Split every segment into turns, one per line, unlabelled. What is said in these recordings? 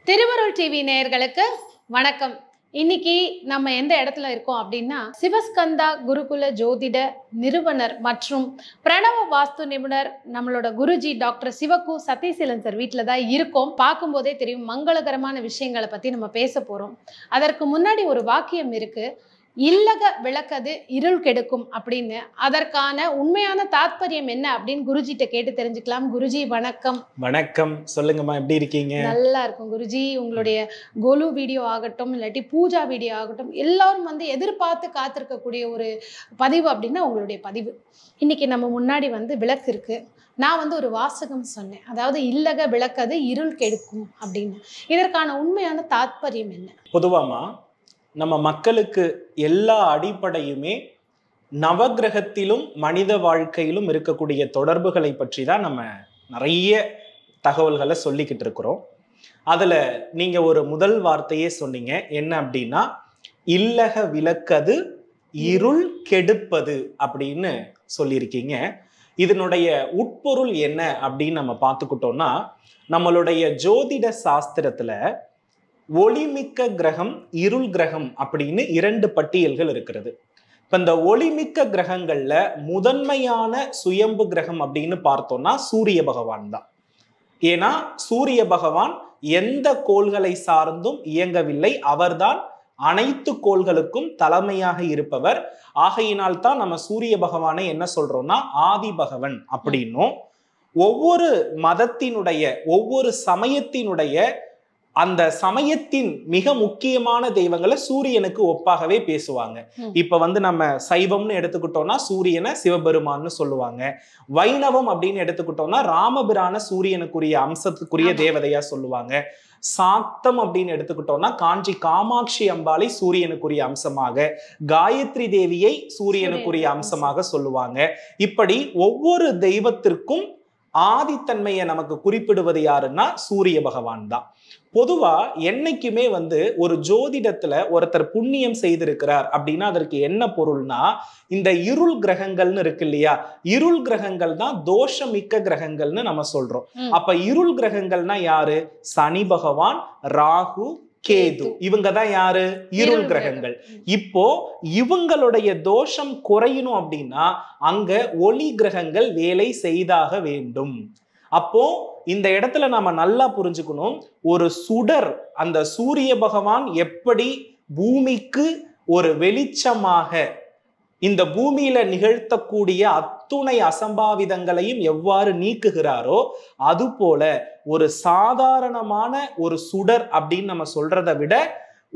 திருவருள் டிவி நேயர்களுக்கு வணக்கம். இன்னைக்கு நம்ம எந்த இடத்துல இருக்கோம் அப்படின்னா, சிவஸ்கந்தா குருகுல ஜோதிட நிறுவனர் மற்றும் பிரணவ வாஸ்து நிபுணர் நம்மளோட குருஜி டாக்டர் சிவகு சதீசீலன் சார் வீட்டில் தான் இருக்கோம். பார்க்கும்போதே தெரியும் மங்களகரமான விஷயங்களை பற்றி நம்ம பேச போகிறோம். அதற்கு முன்னாடி ஒரு வாக்கியம் இருக்கு, இல்லக விளக்கது இருள் கெடுக்கும் அப்படின்னு. அதற்கான உண்மையான தாத்பரியம் என்ன அப்படின்னு குருஜிட்ட கேட்டு தெரிஞ்சுக்கலாம். குருஜி வணக்கம்.
வணக்கம், சொல்லுங்கம்மா, எப்படி இருக்கீங்க?
நல்லா இருக்கும் குருஜி. உங்களுடைய கோலு வீடியோ ஆகட்டும், இல்லாட்டி பூஜா வீடியோ ஆகட்டும், எல்லாரும் எதிர்பார்த்து காத்திருக்கக்கூடிய ஒரு பதிவு அப்படின்னா உங்களுடைய பதிவு. இன்னைக்கு நம்ம முன்னாடி விளக்கு இருக்கு. நான் ஒரு வாசகம் சொன்னேன், அதாவது இல்லக விளக்கது இருள் கெடுக்கும் அப்படின்னு. இதற்கான உண்மையான தாத்பரியம் என்ன?
பொதுவாமா நம்ம மக்களுக்கு எல்லா அடிப்படையுமே நவகிரகத்திலும் மனித வாழ்க்கையிலும் இருக்கக்கூடிய தொடர்புகளை பற்றி தான் நம்ம நிறைய தகவல்களை சொல்லிக்கிட்டு இருக்கிறோம். அதுல நீங்க ஒரு முதல் வார்த்தையே சொன்னீங்க, என்ன அப்படின்னா இல்லக விளக்கது இருள் கெடுப்பது அப்படின்னு சொல்லியிருக்கீங்க. இதனுடைய உட்பொருள் என்ன அப்படின்னு நம்ம பார்த்துக்கிட்டோம்னா, நம்மளுடைய ஜோதிட சாஸ்திரத்துல ஒளிமிக்க கிரகம் இருள் கிரகம் அப்படின்னு இரண்டு பட்டியல்கள் இருக்கிறது. இப்ப இந்த ஒளிமிக்க கிரகங்கள்ல முதன்மையான சுயம்பு கிரகம் அப்படின்னு பார்த்தோம்னா சூரிய பகவான் தான். ஏன்னா சூரிய பகவான் எந்த கோள்களை சார்ந்தும் இயங்கவில்லை, அவர்தான் அனைத்து கோள்களுக்கும் தலைமையாக இருப்பவர். ஆகையினால் தான் நம்ம சூரிய பகவானை என்ன சொல்றோம்னா ஆதி பகவன் அப்படின்னும், ஒவ்வொரு மதத்தினுடைய ஒவ்வொரு சமயத்தினுடைய அந்த சமயத்தின் மிக முக்கியமான தெய்வங்களை சூரியனுக்கு ஒப்பாகவே பேசுவாங்க. இப்ப நம்ம சைவம்னு எடுத்துக்கிட்டோம்னா சூரியனை சிவபெருமான்னு சொல்லுவாங்க. வைணவம் அப்படின்னு எடுத்துக்கிட்டோம்னா ராமபிரான சூரியனுக்குரிய அம்சத்துக்குரிய தேவதையா சொல்லுவாங்க. சாக்தம் அப்படின்னு எடுத்துக்கிட்டோம்னா காஞ்சி காமாட்சி அம்பாளை சூரியனுக்குரிய அம்சமாக, காயத்ரி தேவியை சூரியனுக்குரிய அம்சமாக சொல்லுவாங்க. இப்படி ஒவ்வொரு தெய்வத்திற்கும் ஆதித்தன்மையை நமக்கு குறிப்பிடுவது யாருன்னா சூரிய பகவான் தான். பொதுவா என்னைக்குமே ஒரு ஜோதிடத்துல ஒருத்தர் புண்ணியம் செய்திருக்கிறார் அப்படின்னா அதற்கு என்ன பொருள்னா, இந்த இருள் கிரகங்கள்னு இருக்கு இல்லையா, இருள் கிரகங்கள் தான் தோஷமிக்க கிரகங்கள்னு நம்ம சொல்றோம். அப்ப இருள் கிரகங்கள்னா யாரு? சனி பகவான், ராகு, கேது, இவங்க தான் யாரு? இருள் கிரகங்கள். இப்போ இவங்களுடைய தோஷம் குறையணும் அப்படின்னா அங்க ஒளி கிரகங்கள் வேலை செய்தாக வேண்டும். அப்போ இந்த இடத்துல நாம நல்லா புரிஞ்சுக்கணும், ஒரு சுடர், அந்த சூரிய பகவான் எப்படி பூமிக்கு ஒரு வெளிச்சமாக இந்த பூமியில நிகழ்த்தக்கூடிய அத்துணை அசம்பாவிதங்களையும் எவ்வாறு நீக்குகிறாரோ, அது போல ஒரு சாதாரணமான ஒரு சுடர் அப்படின்னு நம்ம சொல்றதை விட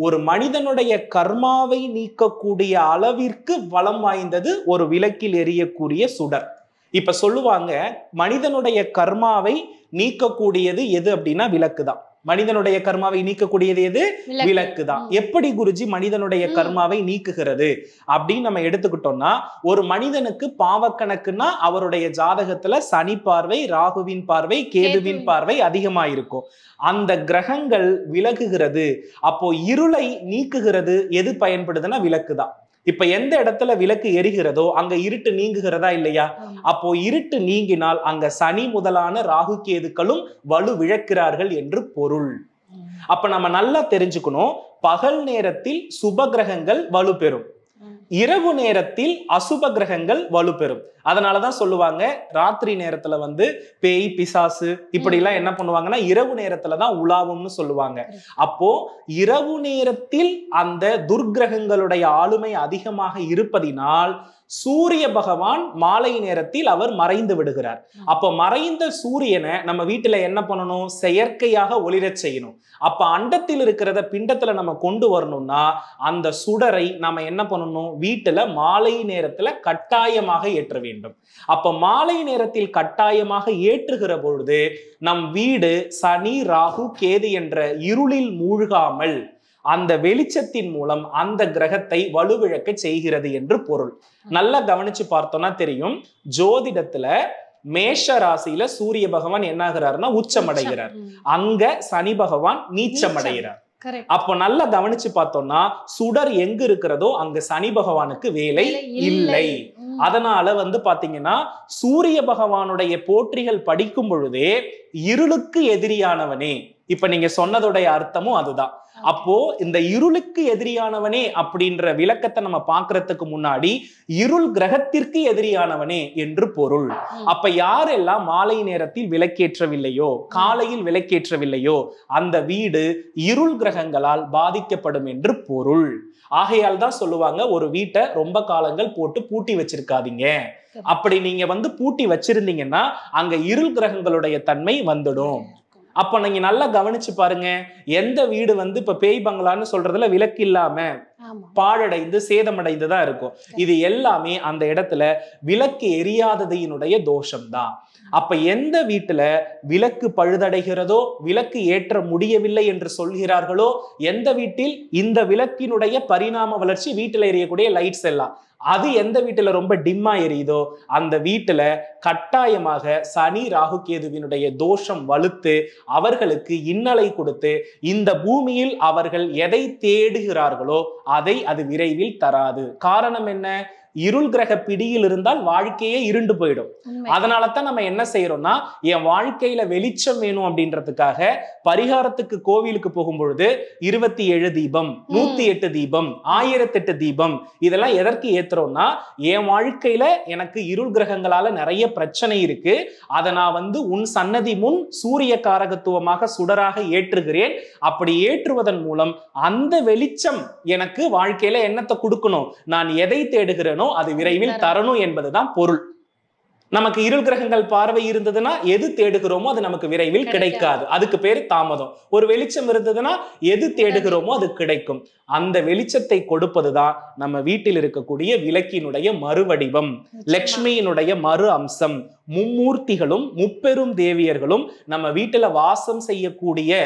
ஒரு மனிதனுடைய கர்மாவை நீக்கக்கூடிய அளவிற்கு வளம் வாய்ந்தது ஒரு விளக்கில் எரியக்கூடிய சுடர். இப்ப சொல்லுவாங்க, மனிதனுடைய கர்மாவை நீக்கக்கூடியது எது அப்படின்னா விளக்கு தான். மனிதனுடைய கர்மாவை நீக்கக்கூடியது எது? விளக்கு தான். எப்படி குருஜி மனிதனுடைய கர்மாவை நீக்குகிறது அப்படின்னு நம்ம எடுத்துக்கிட்டோம்னா, ஒரு மனிதனுக்கு பாவக்கணக்குன்னா அவருடைய ஜாதகத்துல சனி பார்வை, ராகுவின் பார்வை, கேதுவின் பார்வை அதிகமா இருக்கும். அந்த கிரகங்கள் விலகுகிறது. அப்போ இருளை நீக்குகிறது எது பயன்படுதுன்னா விளக்கு தான். இப்ப எந்த இடத்துல விளக்கு எரிகிறதோ அங்க இருட்டு நீங்குகிறதா இல்லையா? அப்போ இருட்டு நீங்கினால் அங்க சனி முதலான ராகு கேதுக்களும் வலு விழக்கிறார்கள் என்று பொருள். அப்ப நம்ம நல்லா தெரிஞ்சுக்கணும், பகல் நேரத்தில் சுப கிரகங்கள் வலு பெறும், இரவு நேரத்தில் அசுப கிரகங்கள் வலுப்பெறும். அதனாலதான் சொல்லுவாங்க, ராத்திரி நேரத்துல பேய் பிசாசு இப்படி எல்லாம் என்ன பண்ணுவாங்கன்னா இரவு நேரத்துலதான் உலாவும்னு சொல்லுவாங்க. அப்போ இரவு நேரத்தில் அந்த துர்கிரகங்களுடைய ஆளுமை அதிகமாக இருப்பதினால் சூரிய பகவான் மாலை நேரத்தில் அவர் மறைந்து விடுகிறார். அப்ப மறைந்த சூரியனை நம்ம வீட்டுல என்ன பண்ணணும்? செயற்கையாக ஒளிரச் செய்யணும். அப்ப அண்டத்தில் இருக்கிறத பிண்டத்துல நம்ம கொண்டு வரணும்னா அந்த சுடரை நம்ம என்ன பண்ணணும்? வீட்டுல மாலை நேரத்துல கட்டாயமாக ஏற்ற வேண்டும். அப்ப மாலை நேரத்தில் கட்டாயமாக ஏற்றுகிற பொழுது நம் வீடு சனி ராகு கேது என்ற இருளில் மூழ்காமல் அந்த வெளிச்சத்தின் மூலம் அந்த கிரகத்தை வலுவிழக்க செய்கிறது என்று பொருள். நல்லா கவனிச்சு பார்த்தோம்னா தெரியும், ஜோதிடத்துல மேஷ ராசியில சூரிய பகவான் என்ன ஆகிறாருன்னா உச்சமடைகிறார், அங்க சனி பகவான் நீச்சமடைகிறார். அப்போ நல்லா கவனிச்சு பார்த்தோம்னா சுடர் எங்க இருக்கிறதோ அங்க சனி பகவானுக்கு வேலை இல்லை. அதனால பாத்தீங்கன்னா சூரிய பகவானுடைய போற்றிகள் படிக்கும் பொழுதே இருளுக்கு எதிரியானவனே, இப்ப நீங்க சொன்னதுடைய அர்த்தமும் அதுதான். அப்போ இந்த இருளுக்கு எதிரியானவனே அப்படின்ற விளக்கத்தை நம்ம பார்க்கறதுக்கு முன்னாடி இருள் கிரகத்திற்கு எதிரியானவனே என்று பொருள். அப்ப யாரெல்லாம் மாலை நேரத்தில் விளக்கேற்றவில்லையோ, காலையில் விளக்கேற்றவில்லையோ, அந்த வீடு இருள் கிரகங்களால் பாதிக்கப்படும் என்று பொருள். ஆகையால் தான் சொல்லுவாங்க, ஒரு வீட்டை ரொம்ப காலங்கள் போட்டு பூட்டி வச்சிருக்காதீங்க. அப்படி நீங்க பூட்டி வச்சிருந்தீங்கன்னா அங்க இருள் கிரகங்களுடைய தன்மை வந்துடும். அப்ப நீங்க நல்லா கவனிச்சு பாருங்க, எந்த வீடு இப்ப பேய் பங்களான்னு சொல்றதுல விளக்கு இல்லாம பாழடைந்து சேதமடைந்துதான் இருக்கும். இது எல்லாமே அந்த இடத்துல விளக்கு எரியாததையினுடைய தோஷம்தான். அப்ப எந்த வீட்டுல விளக்கு பழுதடைகிறதோ, விளக்கு ஏற்ற முடியவில்லை என்று சொல்கிறார்களோ, எந்த வீட்டில் இந்த விளக்கினுடைய பரிணாம வளர்ச்சி, வீட்டுல எரியக்கூடிய லைட்ஸ் எல்லாம் அது எந்த வீட்டுல ரொம்ப டிம்மா எரியுதோ அந்த வீட்டுல கட்டாயமாக சனி ராகு கேதுவினுடைய தோஷம் வலுத்து அவர்களுக்கு இன்னலை கொடுத்து இந்த பூமியில் அவர்கள் எதை தேடுகிறார்களோ அதை அது விரைவில் தராது. காரணம் என்ன? இருள் கிரக பிடியில் இருந்தால் வாழ்க்கையே இருண்டு போயிடும். அதனாலதான் நம்ம என்ன செய்யறோம்னா, என் வாழ்க்கையில வெளிச்சம் வேணும் அப்படின்றதுக்காக பரிகாரத்துக்கு கோவிலுக்கு போகும் பொழுது 27 தீபம், 108 தீபம், 1008 தீபம் இதெல்லாம் எதற்கு ஏத்துறோம்னா, என் வாழ்க்கையில எனக்கு இருள் கிரகங்களால நிறைய பிரச்சனை இருக்கு, அதை நான் உன் சன்னதி முன் சூரிய காரகத்துவமாக சுடராக ஏற்றுகிறேன். அப்படி ஏற்றுவதன் மூலம் அந்த வெளிச்சம் எனக்கு வாழ்க்கையில என்னத்தை கொடுக்கணும், நான் எதை தேடுகிறேனோ அது விரைவில் தரணும் என்பதுதான் பொருள். நமக்கு இருள் கிரகங்கள் பார்வை இருந்ததுன்னா எது தேடுகிறோமோ அது நமக்கு விரைவில் கிடைக்காது. அதுக்கு பேரு தாமதம். ஒரு வெளிச்சம் இருந்ததுன்னா எது தேடுகிறோமோ அது கிடைக்கும். அந்த வெளிச்சத்தை கொடுப்பதுதான் நம்ம வீட்டில் இருக்கக்கூடிய விளக்கினுடைய மறுவடிவம், லட்சுமியினுடைய மறு அம்சம். மும்மூர்த்திகளும் முப்பெரும் தேவியர்களும் நம்ம வீட்டுல வாசம் செய்யக்கூடிய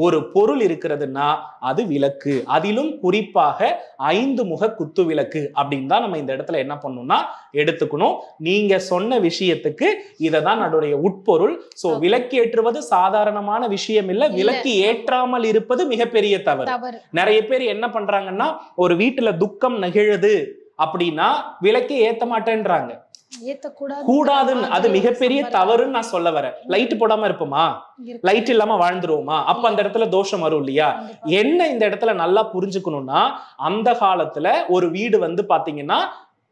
ஒரு பொருள் இருக்கிறதுன்னா அது விளக்கு. அதிலும் குறிப்பாக 5 முக குத்து விளக்கு அப்படின்னு தான் நம்ம இந்த இடத்துல என்ன பண்ணணும்னா எடுத்துக்கணும். நீங்க சொன்ன விஷயத்துக்கு இததான் நம்மளுடைய உட்பொருள். சோ விளக்கு ஏற்றுவது சாதாரணமான விஷயம் இல்ல, விளக்கு ஏற்றாமல் இருப்பது மிகப்பெரிய தவறு. நிறைய பேர் என்ன பண்றாங்கன்னா, ஒரு வீட்டுல துக்கம் நிகழுது அப்படின்னா விளக்கே ஏத்த மாட்டேன்றாங்க. கூடாதுன்னு, அது மிகப்பெரிய தவறுன்னு நான் சொல்ல வரேன். லைட் போடாம இருப்போமா, லைட் இல்லாம வாழ்ந்துருவோமா? அப்ப அந்த இடத்துல தோஷம் வரும் இல்லையா? என்ன இந்த இடத்துல நல்லா புரிஞ்சுக்கணும்னா, அந்த காலத்துல ஒரு வீடு பாத்தீங்கன்னா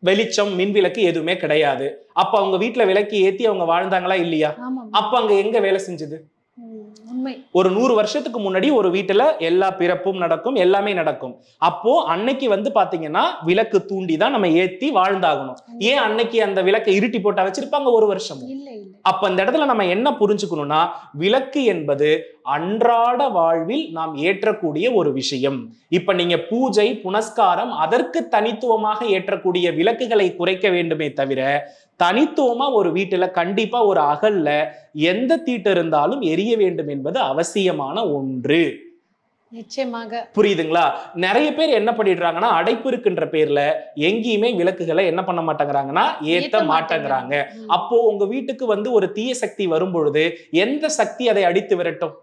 வெளிச்சம் மின் விளக்கு எதுவுமே கிடையாது. அப்ப அவங்க வீட்டுல விளக்கு ஏத்தி அவங்க வாழ்ந்தாங்களா இல்லையா? அப்ப அங்க எங்க வேலை செஞ்சது? ஒரு 100 வருஷத்துக்கு முன்னாடி ஒரு வீட்டுல எல்லா பிறப்பும் நடக்கும், எல்லாமே நடக்கும். அப்போ அன்னைக்கு பாத்தீங்கன்னா விளக்கு தூண்டிதான் நம்ம ஏத்தி வாழ்ந்தாகணும். ஏன் அன்னைக்கு அந்த விளக்கை இருட்டி போட்டா வச்சிருப்பாங்க ஒரு வருஷம்? அப்ப அந்த இடத்துல நம்ம என்ன புரிஞ்சுக்கணும்னா, விளக்கு என்பது அன்றாட வாழ்வில் நாம் ஏற்றக்கூடிய ஒரு விஷயம். இப்ப நீங்க பூஜை புனஸ்காரம் அதற்கு தனித்துவமாக ஏற்றக்கூடிய விளக்குகளை குறைக்க வேண்டுமே தவிர, தனித்துவமா ஒரு வீட்டுல கண்டிப்பா ஒரு அகல்ல எந்த தீட்டு இருந்தாலும் எரிய வேண்டும் என்பது அவசியமான ஒன்று.
நிச்சயமாக.
புரியுதுங்களா? நிறைய பேர் என்ன பண்ணிடுறாங்கன்னா, அடைப்பு இருக்குன்ற பேர்ல எங்கேயுமே விளக்குகளை என்ன பண்ண மாட்டேங்கிறாங்கன்னா ஏத்த மாட்டேங்கிறாங்க. அப்போ உங்க வீட்டுக்கு ஒரு தீய சக்தி வரும் பொழுது எந்த சக்தி அதை அடித்து விரட்டும்?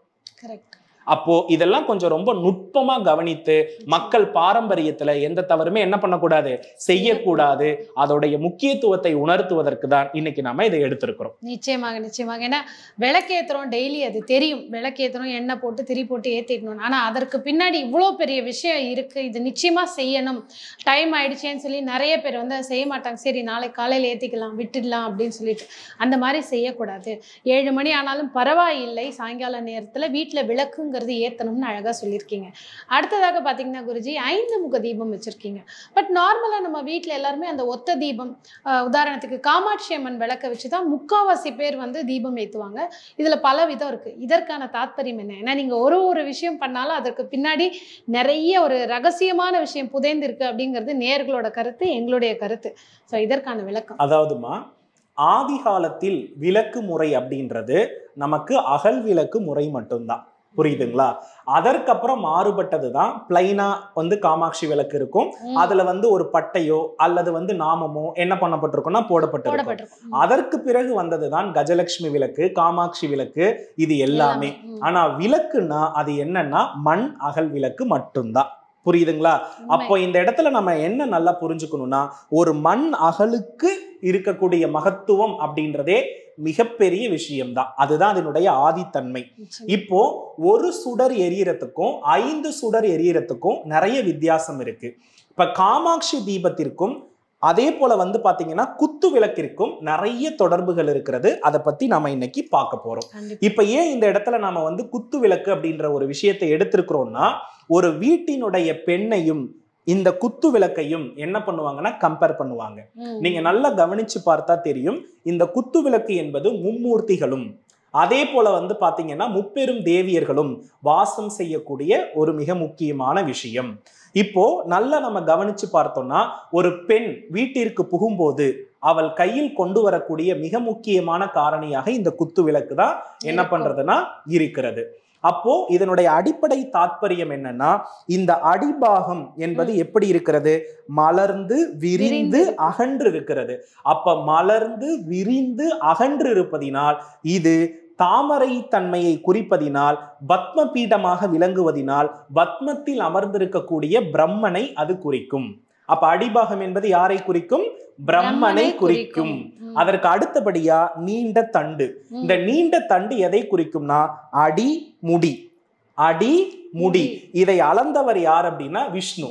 அப்போ இதெல்லாம் கொஞ்சம் ரொம்ப நுட்பமா கவனித்து மக்கள் பாரம்பரியத்துல எந்த தவறுமே என்ன பண்ணக்கூடாது, செய்யக்கூடாது. அதோடைய முக்கியத்துவத்தை உணர்த்துவதற்கு தான் இன்னைக்கு நாம இதை எடுத்திருக்கிறோம்.
நிச்சயமாக நிச்சயமாக. ஏன்னா விளக்கேத்துறோம், டெய்லி அது தெரியும், விளக்கேத்துறோம், எண்ணெய் போட்டு திரி போட்டு ஏத்திக்கணும். ஆனா அதற்கு பின்னாடி இவ்வளோ பெரிய விஷயம் இருக்கு, இது நிச்சயமா செய்யணும். டைம் ஆயிடுச்சேன்னு சொல்லி நிறைய பேர் செய்ய மாட்டாங்க. சரி நாளைக்கு காலையில் ஏத்திக்கலாம், விட்டுடலாம் அப்படின்னு சொல்லிட்டு அந்த மாதிரி செய்யக்கூடாது. 7 மணி ஆனாலும் பரவாயில்லை, சாயங்கால நேரத்துல வீட்டுல விளக்குங்க ஏத்தணும்னு அழகா சொல்லியிருக்கீங்க. அடுத்ததாக பாத்தீங்கன்னா குருஜி 5 முக தீபம் வச்சிருக்கீங்க. பட் நார்மலா நம்ம வீட்டுல எல்லாருமே அந்த ஒத்த தீபம், உதாரணத்துக்கு காமாட்சி அம்மன் விளக்க வச்சுதான் முக்காவாசி பேர் தீபம் ஏத்துவாங்க. இதுல பல விதம் இருக்கு. இதற்கான தாத்பரியம் என்ன? ஏன்னா நீங்க ஒரு விஷயம் பண்ணாலும் அதற்கு பின்னாடி நிறைய ஒரு ரகசியமான விஷயம் புதைந்து இருக்கு அப்படிங்கிறது நேயர்களோட கருத்து, எங்களுடைய கருத்து. சோ இதற்கான விளக்கம்.
அதாவதுமா, ஆதி காலத்தில் விளக்கு முறை அப்படின்றது நமக்கு அகல் விளக்கு முறை மட்டும்தான். புரியுதுங்களா? அதற்கப்புறம் மாறுபட்டதுதான் பிளைனா காமாட்சி விளக்கு இருக்கும். அதுல ஒரு பட்டையோ அல்லது நாமமோ என்ன பண்ணப்பட்டிருக்கும்னா போடப்பட்டிருக்கும். அதற்கு பிறகு வந்ததுதான் கஜலட்சுமி விளக்கு, காமாட்சி விளக்கு, இது எல்லாமே. ஆனா விளக்குன்னா அது என்னன்னா மண் அகல் விளக்கு மட்டும்தான். புரியுதுங்களா? அப்போ இந்த இடத்துல நம்ம என்ன நல்லா புரிஞ்சுக்கணும்னா, ஒரு மண் அகலுக்கு இருக்கக்கூடிய மகத்துவம் அப்படின்றதே மிகப்பெரிய விஷயம்தான். அதுதான் அதனுடைய ஆதித்தன்மை. இப்போ ஒரு சுடர் எரியறதுக்கும் 5 சுடர் எரியறதுக்கும் நிறைய வித்தியாசம் இருக்கு. இப்ப காமாட்சி தீபத்திற்கும் அதே போல வந்து பாத்தீங்கன்னா குத்து விளக்கிற்கும் நிறைய தொடர்புகள் இருக்கிறது. அதை பத்தி நாம இன்னைக்கு பார்க்க போறோம். இப்ப ஏன் இந்த இடத்துல நாம வந்து குத்து விளக்கு அப்படின்ற ஒரு விஷயத்தை எடுத்திருக்கிறோம்னா, ஒரு வீட்டினுடைய பெண்ணையும் இந்த குத்து விளக்கையும் என்ன பண்ணுவாங்கன்னா கம்பேர் பண்ணுவாங்க. நீங்க நல்லா கவனிச்சு பார்த்தா தெரியும், இந்த குத்து விளக்கு என்பது மும்மூர்த்திகளும் அதே போல வந்து பாத்தீங்கன்னா முப்பெரும் தேவியர்களும் வாசம் செய்யக்கூடிய ஒரு மிக முக்கியமான விஷயம். இப்போ நல்லா நம்ம கவனிச்சு பார்த்தோம்னா, ஒரு பெண் வீட்டிற்கு புகும்போது அவள் கையில் கொண்டு வரக்கூடிய மிக முக்கியமான காரணியாக இந்த குத்து விளக்கு தான் என்ன பண்றதுன்னா இருக்கிறது. அப்போ இதனுடைய அடிப்படை தாத்பரியம் என்னன்னா, இந்த அடிபாகம் என்பது எப்படி இருக்கிறது? மலர்ந்து விரிந்து அகன்று இருக்கிறது. அப்ப மலர்ந்து விரிந்து அகன்று இருப்பதினால், இது தாமரை தன்மையை குறிப்பதினால், பத்ம பீடமாக விளங்குவதினால் பத்மத்தில் அமர்ந்திருக்கக்கூடிய பிரம்மனை அது குறிக்கும். அப்ப அடிபாகம் என்பது யாரை குறிக்கும்? பிரம்மனை குறிக்கும். அதற்கு அடுத்தபடியா நீண்ட தண்டு. இந்த நீண்ட தண்டு எதை குறிக்கும்னா அடி முடி. அடி முடி இதை அளந்தவர் யார் அப்படின்னா விஷ்ணு.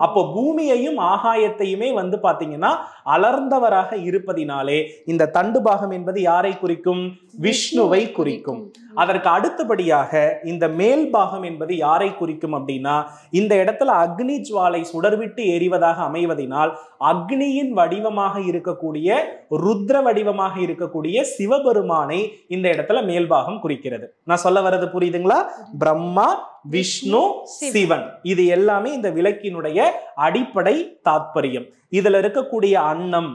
அப்போ பூமியையும் ஆகாயத்தையுமே வந்து பாத்தீங்கன்னா அலர்ந்தவராக இருப்பதினாலே இந்த தண்டு பாகம் என்பது யாரை குறிக்கும்? விஷ்ணுவை குறிக்கும். அதற்கு அடுத்தபடியாக இந்த மேல் பாகம் என்பது யாரை குறிக்கும் அப்படின்னா, இந்த இடத்துல அக்னி ஜுவாலை சுடர்விட்டு எரிவதாக அமைவதினால் அக்னியின் வடிவமாக இருக்கக்கூடிய ருத்ர வடிவமாக இருக்கக்கூடிய சிவபெருமானை இந்த இடத்துல மேல்பாகம் குறிக்கிறது. நான் சொல்ல வர்றது புரியுதுங்களா? பிரம்மா, விஷ்ணு, சிவன், இது எல்லாமே இந்த விளக்கினுடைய அடிப்படை தாத்பரியம். இதுல இருக்கக்கூடிய அன்னம்,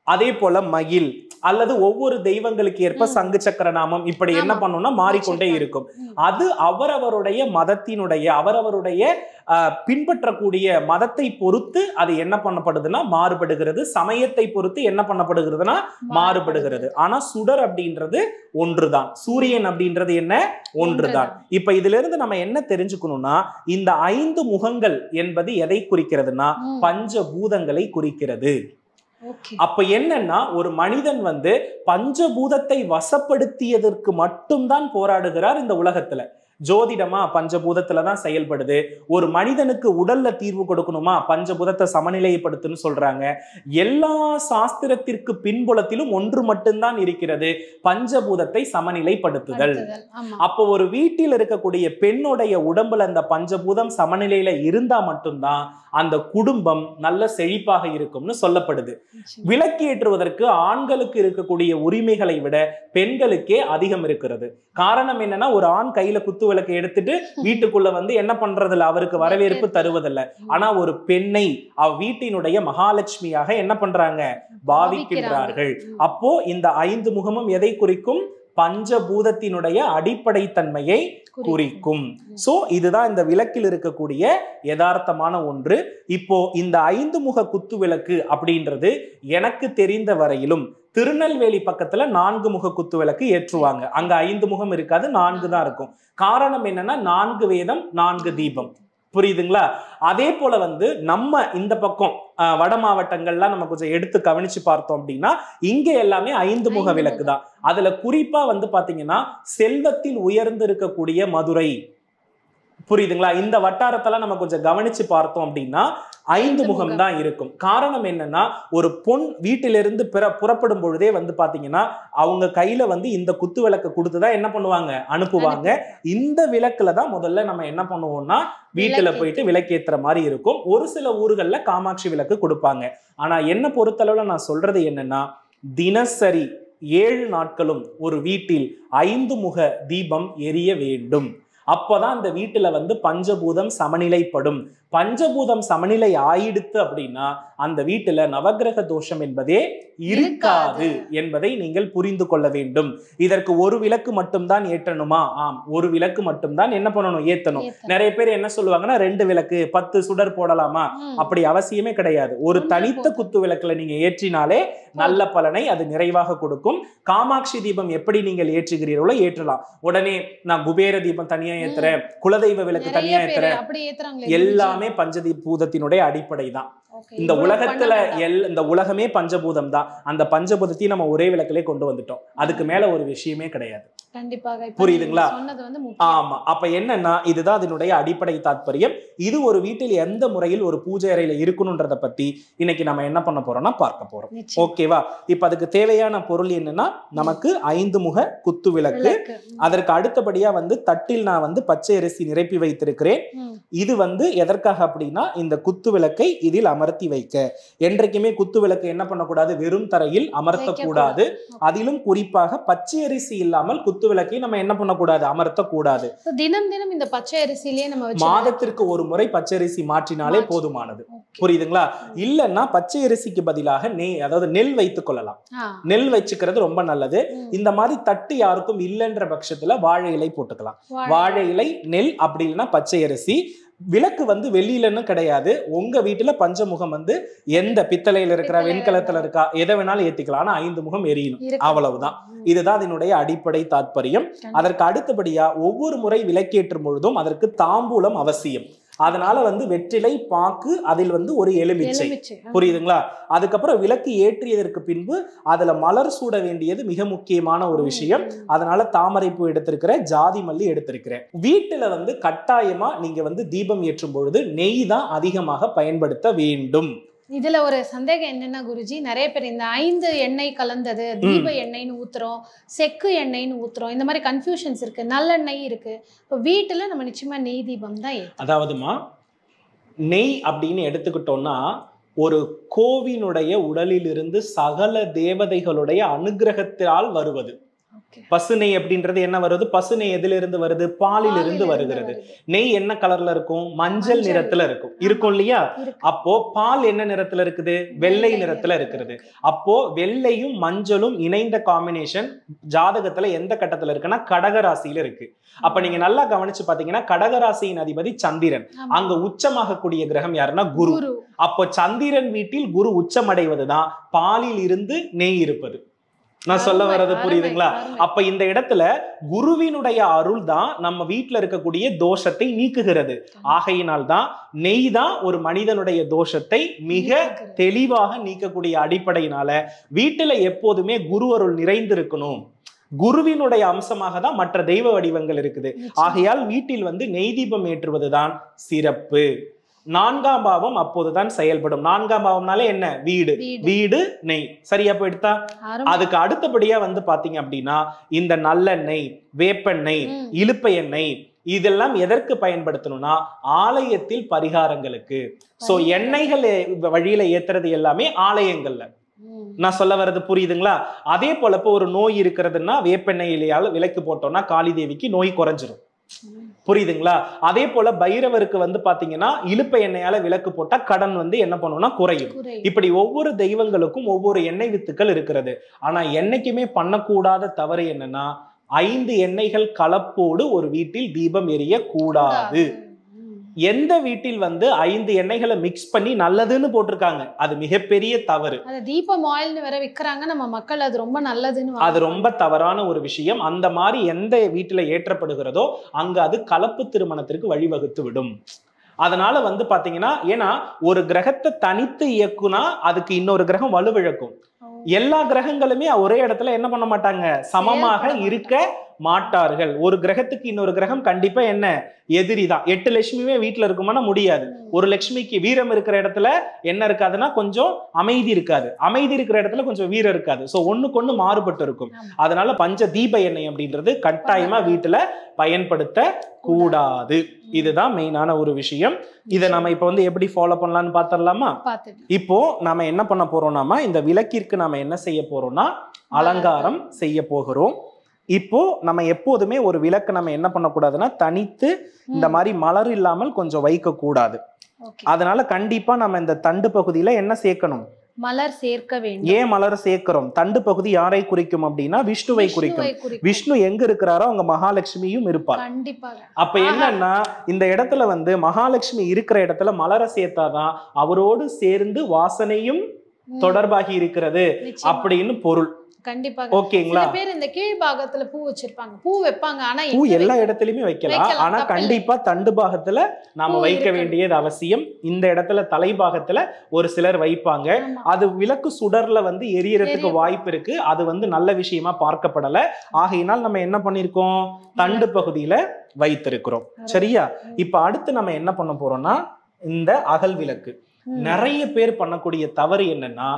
அதே போல மயில் அல்லது ஒவ்வொரு தெய்வங்களுக்கு ஏற்ப சங்கு சக்கர நாமம் இப்படி என்ன பண்ணணும்னா மாறிக்கொண்டே இருக்கும். அது அவரவருடைய மதத்தினுடைய அவரவருடைய பின்பற்றக்கூடிய மதத்தை பொறுத்து அது என்ன பண்ணப்படுதுன்னா மாறுபடுகிறது. சமயத்தை பொறுத்து என்ன பண்ணப்படுகிறதுனா மாறுபடுகிறது. ஆனா சுடர் அப்படின்றது ஒன்றுதான். சூரியன் அப்படின்றது என்ன? ஒன்றுதான். இப்ப இதுல இருந்து நம்ம என்ன தெரிஞ்சுக்கணும்னா, இந்த 5 முகங்கள் என்பது எதை குறிக்கிறதுனா பஞ்சபூதங்களை குறிக்கிறது. அப்ப என்னன்னா, ஒரு மனிதன் வந்து பஞ்சபூதத்தை வசப்படுத்தியதற்கு மட்டும்தான் போராடுகிறார் இந்த உலகத்துல. ஜோதிடமா பஞ்சபூதத்துலதான் செயல்படுது. ஒரு மனிதனுக்கு உடல்ல தீர்வு கொடுக்கணுமா பஞ்சபூதத்தை சமநிலைப்படுத்துன்னு சொல்றாங்க. எல்லா சாஸ்திரத்திற்கு பின்புலத்திலும் ஒன்று மட்டும்தான் இருக்கிறது, பஞ்சபூதத்தை சமநிலைப்படுத்துதல். அப்போ ஒரு வீட்டில் இருக்கக்கூடிய பெண்ணுடைய உடம்புல அந்த பஞ்சபூதம் சமநிலையில இருந்தா மட்டும்தான் அந்த குடும்பம் நல்ல செழிப்பாக இருக்கும்னு சொல்லப்படுது. விளக்கு ஏற்றுவதற்கு ஆண்களுக்கு இருக்கக்கூடிய உரிமைகளை விட பெண்களுக்கே அதிகம் இருக்கிறது. காரணம் என்னன்னா, ஒரு ஆண் கையில குத்து விளக்கு எடுத்துட்டு வீட்டுக்குள்ள வந்து என்ன பண்றதில்ல, அவருக்கு வரவேற்பு தருவதில்லை. ஆனா ஒரு பெண்ணை வீட்டினுடைய மகாலட்சுமியாக என்ன பண்றாங்க? பாவிக்கின்றார்கள். அப்போ இந்த 5 முகமும் எதை குறிக்கும்? பஞ்சபூதத்தினுடைய அடிப்படை தன்மையை குறிக்கும். சோ இதுதான் இந்த விளக்கில் இருக்கக்கூடிய யதார்த்தமான ஒன்று. இப்போ இந்த 5 முக குத்து விளக்கு அப்படின்றது எனக்கு தெரிந்த வரையிலும் திருநெல்வேலி பக்கத்துல 4 முக குத்து விளக்கு ஏற்றுவாங்க. அங்க 5 முகம் இருக்காது, 4 தான் இருக்கும். காரணம் என்னன்னா, 4 வேதம் 4 தீபம். புரியுதுங்களா? அதே போல வந்து நம்ம இந்த பக்கம் வட மாவட்டங்கள்லாம் நம்ம கொஞ்சம் எடுத்து கவனிச்சு பார்த்தோம் அப்படின்னா, இங்க எல்லாமே 5 முக விளக்கு தான். அதுல குறிப்பா வந்து பாத்தீங்கன்னா செல்வத்தில் உயர்ந்து இருக்கக்கூடிய மதுரை, புரியுதுங்களா, இந்த வட்டாரத்தெல்லாம் நம்ம கொஞ்சம் கவனிச்சு பார்த்தோம் அப்படின்னா 5 முகம் தான் இருக்கும். காரணம் என்னன்னா, ஒரு பொன் வீட்டிலிருந்து புறப்படும் பொழுதே வந்து பாத்தீங்கன்னா அவங்க கையில வந்து இந்த குத்து விளக்கு கொடுத்துதான் என்ன பண்ணுவாங்க? அனுப்புவாங்க. இந்த விளக்குல தான் முதல்ல நம்ம என்ன பண்ணுவோம்னா வீட்டுல போயிட்டு விளக்கேத்துற மாதிரி இருக்கும். ஒரு சில ஊர்கள்ல காமாட்சி விளக்கு கொடுப்பாங்க. ஆனா என்ன பொறுத்தளவுல நான் சொல்றது என்னன்னா, தினசரி 7 நாட்களும் ஒரு வீட்டில் 5 முக தீபம் எரிய வேண்டும். அப்பதான் அந்த வீட்டுல வந்து பஞ்சபூதம் சமநிலைப்படும். பஞ்சபூதம் சமநிலை ஆயிடுத்து அப்படின்னா அந்த வீட்டுல நவகிரக தோஷம் என்பதே இருக்காது என்பதை நீங்கள் புரிந்து கொள்ள வேண்டும். இதற்கு ஒரு விளக்கு மட்டும்தான் ஏற்றணுமா? ஆம், ஒரு விளக்கு மட்டும்தான் என்ன பண்ணணும்? ஏத்தணும். நிறைய பேர் என்ன சொல்லுவாங்கன்னா 2 விளக்கு 10 சுடர் போடலாமா? அப்படி அவசியமே கிடையாது. ஒரு தனித்த குத்து விளக்குல நீங்க ஏற்றினாலே நல்ல பலனை அது நிறைவாக கொடுக்கும். காமாட்சி தீபம் எப்படி நீங்கள் ஏற்றுகிறீர்களோ ஏற்றலாம். உடனே நான் குபேர தீபம் தனியா ஏத்துறேன், குலதெய்வ விளக்கு தனியா ஏத்துறேன், எல்லாமே எல்லாமே பஞ்சபூதத்தினுடைய அடிப்படை தான். இந்த உலகத்துல இந்த உலகமே பஞ்சபூதம் தான். அந்த பஞ்சபூதத்தையும் நம்ம ஒரே விளக்கிலே கொண்டு வந்துட்டோம். அதுக்கு மேல ஒரு விஷயமே கிடையாது.
கண்டிப்பாக.
புரியுதுங்களா? ஆமா. அப்ப என்னன்னா இதுதான் அதனுடைய அடிப்படை தாத்பரியம். இது ஒரு வீட்டில் எந்த முறையில் ஒரு பூஜை அறையில இருக்கணும்ன்றத பத்தி இன்னைக்கு நம்ம என்ன பண்ண போறோம்னா பார்க்க போறோம். ஓகேவா? இப்ப அதுக்கு தேவையான பொருள் என்னன்னா நமக்கு 5 முக குத்து விளக்கு. அதற்கு அடுத்தபடியா தட்டில் நான் பச்சை அரிசி நிரப்பி வைத்திருக்கிறேன். இது எதற்காக அப்படின்னா இந்த குத்து விளக்கை இதில் அமர்த்தி வைக்க. என்றைக்குமே குத்து விளக்கு என்ன பண்ணக்கூடாது, வெறும் தரையில் அமர்த்தக்கூடாது. அதிலும் குறிப்பாக பச்சை அரிசி இல்லாமல் குத்து விளக்கை நம்ம என்ன பண்ணக்கூடாது, அமர்த்தக்கூடாது.
தினம் தினம் இந்த பச்சை அரிசியிலேயே நம்ம
மாதத்திற்கு ஒரு முறை பச்சரிசி மாற்றினாலே போதுமானது. புரியுதுங்களா? இல்லன்னா பச்சை அரிசிக்கு பதிலாக அதாவது நெல் வைத்துக் கொள்ளலாம். நெல் வச்சுக்கிறது ரொம்ப நல்லது. இந்த மாதிரி தட்டு யாருக்கும் இல்லைன்ற பட்சத்துல வாழை இலை போட்டுக்கலாம். வாழை இலை, நெல், அப்படி இல்லைன்னா பச்சை அரிசி. விளக்கு வெள்ளியிலன்னு கிடையாது. உங்க வீட்டுல பஞ்சமுகம் எந்த பித்தளையில இருக்கிற, வெண்கலத்துல இருக்கா, எதை வேணாலும் ஏத்திக்கலாம். ஆனா 5 முகம் எரியணும், அவ்வளவுதான். இதுதான் அதனுடைய அடிப்படை தாத்பரியம். அதற்கு அடுத்தபடியா ஒவ்வொரு முறை விளக்கேற்றும் பொழுதும் அதற்கு தாம்பூலம் அவசியம். அதனால வெற்றிலை, பாக்கு, அதில் ஒரு எலுமிச்சை. புரியுதுங்களா? அதுக்கப்புறம் விளக்கு ஏற்றியதற்கு பின்பு அதுல மலர் சூட வேண்டியது மிக முக்கியமான ஒரு விஷயம். அதனால தாமரை பூ எடுத்திருக்கிறேன், ஜாதி மல்லி எடுத்திருக்கிறேன். வீட்டுல கட்டாயமா நீங்க தீபம் ஏற்றும் பொழுது நெய் தான் அதிகமாக பயன்படுத்த வேண்டும்.
இதுல ஒரு சந்தேகம் என்னன்னா குருஜி, நிறைய பேர் இந்த 5 எண்ணெய் கலந்தது தீப எண்ணெய்னு ஊத்துறோம், செக்கு எண்ணெய்னு ஊத்துறோம், இந்த மாதிரி கன்ஃபியூஷன்ஸ் இருக்கு. நல்லெண்ணெய் இருக்கு. இப்போ வீட்டுல நம்ம நிச்சயமா நெய் தீபம் தான்.
அதாவதுமா நெய் அப்படின்னு எடுத்துக்கிட்டோம்னா ஒரு கோவினுடைய உடலிலிருந்து சகல தேவதைகளுடைய அனுகிரகத்தால் வருவது. பசுநெய் அப்படின்றது என்ன வருது? பசுநெய் எதிலிருந்து வருது? பாலில் இருந்து வருகிறது. நெய் என்ன கலர்ல இருக்கும்? மஞ்சள் நிறத்துல இருக்கும் இல்லையா? அப்போ பால் என்ன நிறத்துல இருக்குது? வெள்ளை நிறத்துல இருக்கிறது. அப்போ வெள்ளையும் மஞ்சளும் இணைந்த காம்பினேஷன் ஜாதகத்துல எந்த கட்டத்துல இருக்குன்னா கடகராசியில இருக்கு. அப்ப நீங்க நல்லா கவனிச்சு பாத்தீங்கன்னா கடகராசியின் அதிபதி சந்திரன். அங்க உச்சமாகக்கூடிய கிரகம் யாருன்னா குரு. அப்போ சந்திரன் வீட்டில் குரு உச்சமடைவதுதான் பாலில் இருந்து நெய் இருப்பது. நான் சொல்ல வர்றது புரியுதுங்களா? அப்ப இந்த இடத்துல குருவினுடைய அருள் தான் நம்ம வீட்டுல இருக்கக்கூடிய தோஷத்தை நீக்குகிறது. ஆகையினால் தான் நெய் தான் ஒரு மனிதனுடைய தோஷத்தை மிக தெளிவாக நீக்கக்கூடிய அடிப்படையினால வீட்டுல எப்போதுமே குரு அருள் நிறைந்திருக்கணும். குருவினுடைய அம்சமாக தான் மற்ற தெய்வ வடிவங்கள் இருக்குது. ஆகையால் வீட்டில் நெய் தீபம் ஏற்றுவதுதான் சிறப்பு. 4ஆம் பாவம் அப்போதுதான் செயல்படும். 4ஆம் பாவம்னாலே என்ன? வீடு. வீடு நெய். சரியா போயிடுதா? அதுக்கு அடுத்தபடியா பாத்தீங்க அப்படின்னா இந்த நல்லெண்ணெய், வேப்பெண்ணெய், இலுப்பை எண்ணெய் இதெல்லாம் எதற்கு பயன்படுத்தணும்னா ஆலயத்தில் பரிகாரங்களுக்கு. சோ எண்ணெய்கள் வழியில ஏத்துறது எல்லாமே ஆலயங்கள்ல. நான் சொல்ல வர்றது புரியுதுங்களா? அதே போல இப்போ ஒரு நோய் இருக்கிறதுன்னா வேப்பெண்ணெயிலையால விளக்கு போட்டோம்னா காளி தேவிக்கு நோய் குறைஞ்சிரும். புரியுதுங்களா? அதே போல பைரவருக்கு பாத்தீங்கன்னா இலுப்பை எண்ணெயால விளக்கு போட்டா கடன் என்ன பண்ணும்னா குறையும். இப்படி ஒவ்வொரு தெய்வங்களுக்கும் ஒவ்வொரு எண்ணெய் வித்துக்கள் இருக்கிறது. ஆனா என்னைக்குமே பண்ணக்கூடாத தவறு என்னன்னா 5 எண்ணெய்கள் கலப்போடு ஒரு வீட்டில் தீபம் எரிய கூடாது. எந்த வீட்டில் 5 எண்ணெய்களை மிக்ஸ் பண்ணி நல்லதுன்னு போட்டிருக்காங்க அது மிகப்பெரிய தவறு.
தீபம் ஆயில்னு வேற விக்கிறாங்க நம்ம மக்கள், அது ரொம்ப நல்லதுன்னு.
அது ரொம்ப தவறான ஒரு விஷயம். அந்த மாதிரி எந்த வீட்டுல ஏற்றப்படுகிறதோ அங்க அது கலப்பு திருமணத்திற்கு வழிவகுத்து விடும். அதனால பாத்தீங்கன்னா ஏன்னா ஒரு கிரகத்தை தனித்து இயக்குனா அதுக்கு இன்னொரு கிரகம் வலுவிழக்கும். எல்லா கிரகங்களுமே ஒரே இடத்துல என்ன பண்ண மாட்டாங்க, சமமாக இருக்க மாட்டார்கள். ஒரு கிரகத்துக்கு இன்னொரு கிரகம் கண்டிப்பா என்ன எதிரிதான். 8 லட்சுமியுமே வீட்டுல இருக்குமானா முடியாது. ஒரு லட்சுமிக்கு வீரம் இருக்கிற இடத்துல என்ன இருக்காதுன்னா கொஞ்சம் அமைதி இருக்காது, அமைதி இருக்கிற இடத்துல கொஞ்சம் வீரம் இருக்காது. சோ ஒண்ணுக்கு ஒண்ணு மாறுபட்டு இருக்கும். அதனால பஞ்ச தீப எண்ணெய் அப்படின்றது கட்டாயமா வீட்டுல பயன்படுத்த கூடாது. இதுதான் மெயினான ஒரு விஷயம். இதை நம்ம இப்ப எப்படி ஃபாலோ பண்ணலாம்னு பாத்திரலாமா? இப்போ நாம என்ன பண்ண போறோம்னா இந்த விளக்கிற்கு நாம என்ன செய்ய போறோம்னா அலங்காரம் செய்ய போகிறோம். இப்போ நம்ம எப்போதுமே ஒரு விளக்கு நம்ம என்ன பண்ணக்கூடாதுன்னா தனித்து இந்த மாதிரி மலர் இல்லாமல் கொஞ்சம் வைக்க கூடாது. அதனால கண்டிப்பா நம்ம இந்த தண்டு பகுதியில என்ன சேர்க்கணும்?
மலர் சேர்க்க வேண்டும்.
ஏன் மலர் சேர்க்கிறோம்? தண்டு பகுதி யாரை குறிக்கும் அப்படின்னா விஷ்ணுவை குறிக்கும். விஷ்ணு எங்க இருக்கிறாரோ அங்க மகாலட்சுமியும் இருப்பார். அப்ப என்னன்னா இந்த இடத்துல மகாலட்சுமி இருக்கிற இடத்துல மலரை சேர்த்தாதான் அவரோடு சேர்ந்து வாசனையும் தொடர்பாகி இருக்கிறது அப்படின்னு பொருள்.
கண்டிப்பாக.
ஓகேங்களா?
சில பேர் இந்த கீழ் பாகத்துல பூ வச்சிருப்பாங்க, பூ வைப்பாங்க, ஆனா
பூ எல்லா இடத்துலயுமே வைக்கலாம். ஆனா கண்டிப்பா தண்டு பாகத்துல நாம வைக்க வேண்டியது அவசியம். இந்த இடத்துல தலைபாகத்துல ஒரு சிலர் வைப்பாங்க. அது விளக்கு சுடர்ல வந்து எரியறதுக்கு வாய்ப்பு இருக்கு. அது வந்து நல்ல விஷயமா பார்க்கப்படல. ஆகையினால் நம்ம என்ன பண்ணிருக்கோம், தண்டு பகுதியில வைத்திருக்கிறோம். சரியா? இப்ப அடுத்து நம்ம என்ன பண்ண போறோம்னா, இந்த அகல் விளக்கு நிறைய பேர் பண்ணக்கூடிய தவறு என்னன்னா,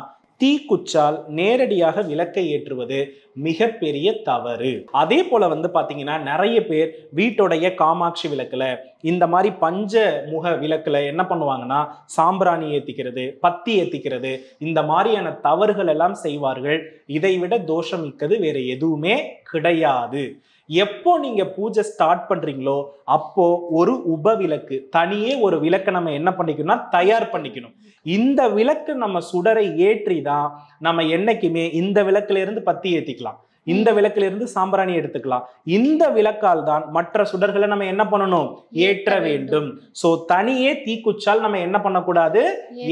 தீக்குச்சால் நேரடியாக விளக்கை ஏற்றுவது மிகப்பெரிய தவறு. அதே போல வந்து பாத்தீங்கன்னா நிறைய பேர் வீட்டுடைய காமாட்சி விளக்குல இந்த மாதிரி பஞ்ச முக விளக்குல என்ன பண்ணுவாங்கன்னா, சாம்பிராணி ஏத்திக்கிறது, பத்தி ஏத்திக்கிறது, இந்த மாதிரியான தவறுகள் எல்லாம் செய்வார்கள். இதை விட தோஷம் மிக்கது வேற எதுவுமே கிடையாது. எப்போ நீங்க பூஜை ஸ்டார்ட் பண்றீங்களோ அப்போ ஒரு உப விளக்கு, தனியே ஒரு விளக்கை நம்ம என்ன பண்ணிக்கணும்னா தயார் பண்ணிக்கணும். இந்த விளக்கு நம்ம சுடரை ஏற்றி தான் நம்ம என்னைக்குமே இந்த விளக்குல இருந்து பத்தி ஏத்திக்கலாம், இந்த விளக்குல இருந்து சாம்பிராணி எடுத்துக்கலாம். இந்த விளக்கால் தான் மற்ற சுடர்களை நம்ம என்ன பண்ணணும், ஏற்ற வேண்டும். சோ தனியே தீக்குச்சால் நம்ம என்ன பண்ணக்கூடாது,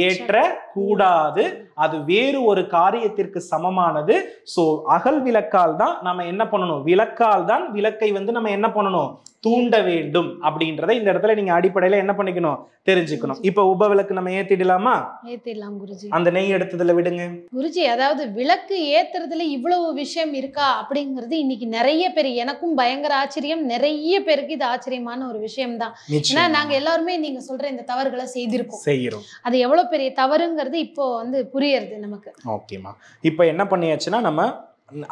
ஏற்ற கூடாது. அது வேறு ஒரு காரியத்திற்கு சமமானது. சோ அகல் விளக்கால் தான் நம்ம என்ன பண்ணணும், விளக்கால் தான் விளக்கை வந்து நம்ம என்ன பண்ணணும், தூண்ட வேண்டும் அப்படின்றத இந்த இடத்துல நீங்க அடிப்படையில என்ன பண்ணிக்கணும், தெரிஞ்சுக்கணும். இப்ப உப விளக்கு நம்ம ஏத்திடலாமா?
ஏத்திடலாம் குருஜி.
அந்த நெய் எடுத்ததுல விடுங்க
குருஜி. அதாவது விளக்கு ஏத்துறதுல இவ்வளவு விஷயம் இருக்கா அப்படிங்கிறது இன்னைக்கு நிறைய பேர், எனக்கும் பயங்கர ஆச்சரியம், நிறைய பேருக்கு இது ஆச்சரியமான ஒரு விஷயம் தான். ஏன்னா நாங்க எல்லாருமே நீங்க சொல்ற இந்த தவறுகளை செய்திருக்கோம். அது எவ்வளவு பெரிய தவறுங்கிறது இப்போ வந்து புரியுது நமக்கு.
ஓகேமா. இப்ப என்ன பண்ணியாச்சுன்னா, நம்ம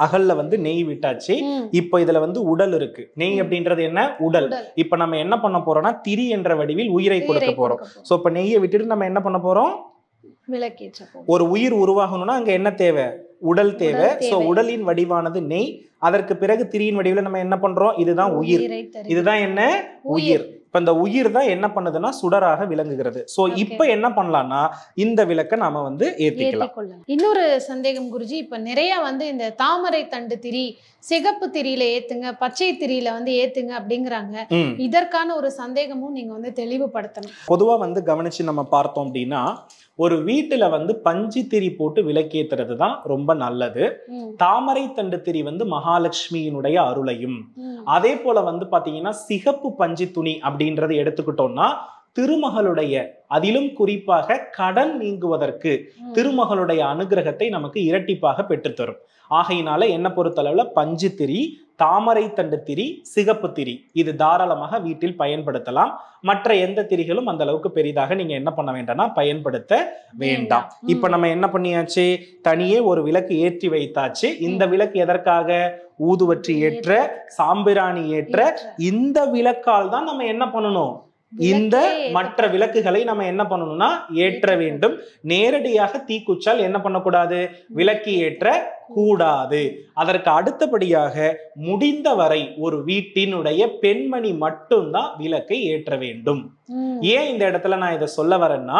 அகல்ல வந்து நெய் விட்டாச்சு. இப்ப இதுல வந்து உடல் இருக்கு. நெய் அப்படின்றது என்ன, உடல். இப்ப நம்ம என்ன பண்ண போறோம்னா, திரி என்ற வடிவில் உயிரை கொடுக்க போறோம். சோ இப்ப நெய்யை விட்டுட்டு நம்ம என்ன பண்ண போறோம்,
விளக்கேற்ற போறோம்.
ஒரு உயிர் உருவாகணும்னா அங்க என்ன தேவை, உடல் தேவை. சோ உடலின் வடிவானது நெய். அதற்கு பிறகு திரியின் வடிவில் நம்ம என்ன பண்றோம், இதுதான் உயிர். இதுதான் என்ன, உயிர். இப்ப இந்த உயிர் தான் என்ன பண்ணுதுன்னா சுடராக விளங்குகிறது. சோ இப்ப என்ன பண்ணலாம்னா, இந்த விளக்க நாம வந்து ஏத்திக்கலாம்.
இன்னொரு சந்தேகம் குருஜி, இப்ப நிறைய வந்து இந்த தாமரை தண்டு திரி, சிகப்பு திரியில ஏத்துங்க, பச்சை திரியில வந்து ஏத்துங்க அப்படிங்கிறாங்க. இதற்கான ஒரு சந்தேகமும் நீங்க வந்து தெளிவுபடுத்தணும்.
பொதுவா வந்து கவனிச்சு நம்ம பார்த்தோம் அப்படின்னா, ஒரு வீட்டுல வந்து பஞ்சு திரி போட்டு விளக்கேத்துறது தான் ரொம்ப நல்லது. தாமரை தண்டு திரி வந்து மகாலட்சுமியினுடைய அருளையும், அதே போல வந்து பாத்தீங்கன்னா சிகப்பு பஞ்சு துணி அப்படின்றத எடுத்துக்கிட்டோம்னா திருமகளுடைய, அதிலும் குறிப்பாக கடன் நீங்குவதற்கு திருமகளுடைய அனுகிரகத்தை நமக்கு இரட்டிப்பாக பெற்றுத்தரும். ஆகையினால என்ன பொறுத்தளவுல பஞ்சு திரி, தாமரை தண்டு திரி, சிகப்பு திரி இது தாராளமாக வீட்டில் பயன்படுத்தலாம். மற்ற எந்த திரிகளும் அந்த அளவுக்கு பெரிதாக நீங்க என்ன பண்ண வேண்டாம்னா பயன்படுத்த வேண்டாம். இப்ப நம்ம என்ன பண்ணியாச்சு, தனியே ஒரு விளக்கு ஏற்றி வைத்தாச்சு. இந்த விளக்கு எதற்காக, ஊதுவற்றி ஏற்ற, சாம்பிராணி ஏற்ற. இந்த விளக்கால் தான் நம்ம என்ன பண்ணணும், இந்த மற்ற விளக்குகளை நம்ம என்ன பண்ணணும்னா ஏற்ற வேண்டும். நேரடியாக தீக்குச்சால் என்ன பண்ணக்கூடாது, விளக்கு ஏற்ற கூடாது. அதற்கு அடுத்தபடியாக முடிந்தவரை ஒரு வீட்டினுடைய பெண்மணி மட்டும்தான் விளக்கை ஏற்ற வேண்டும். ஏன் இந்த இடத்துல நான் இதை சொல்ல வரேன்னா,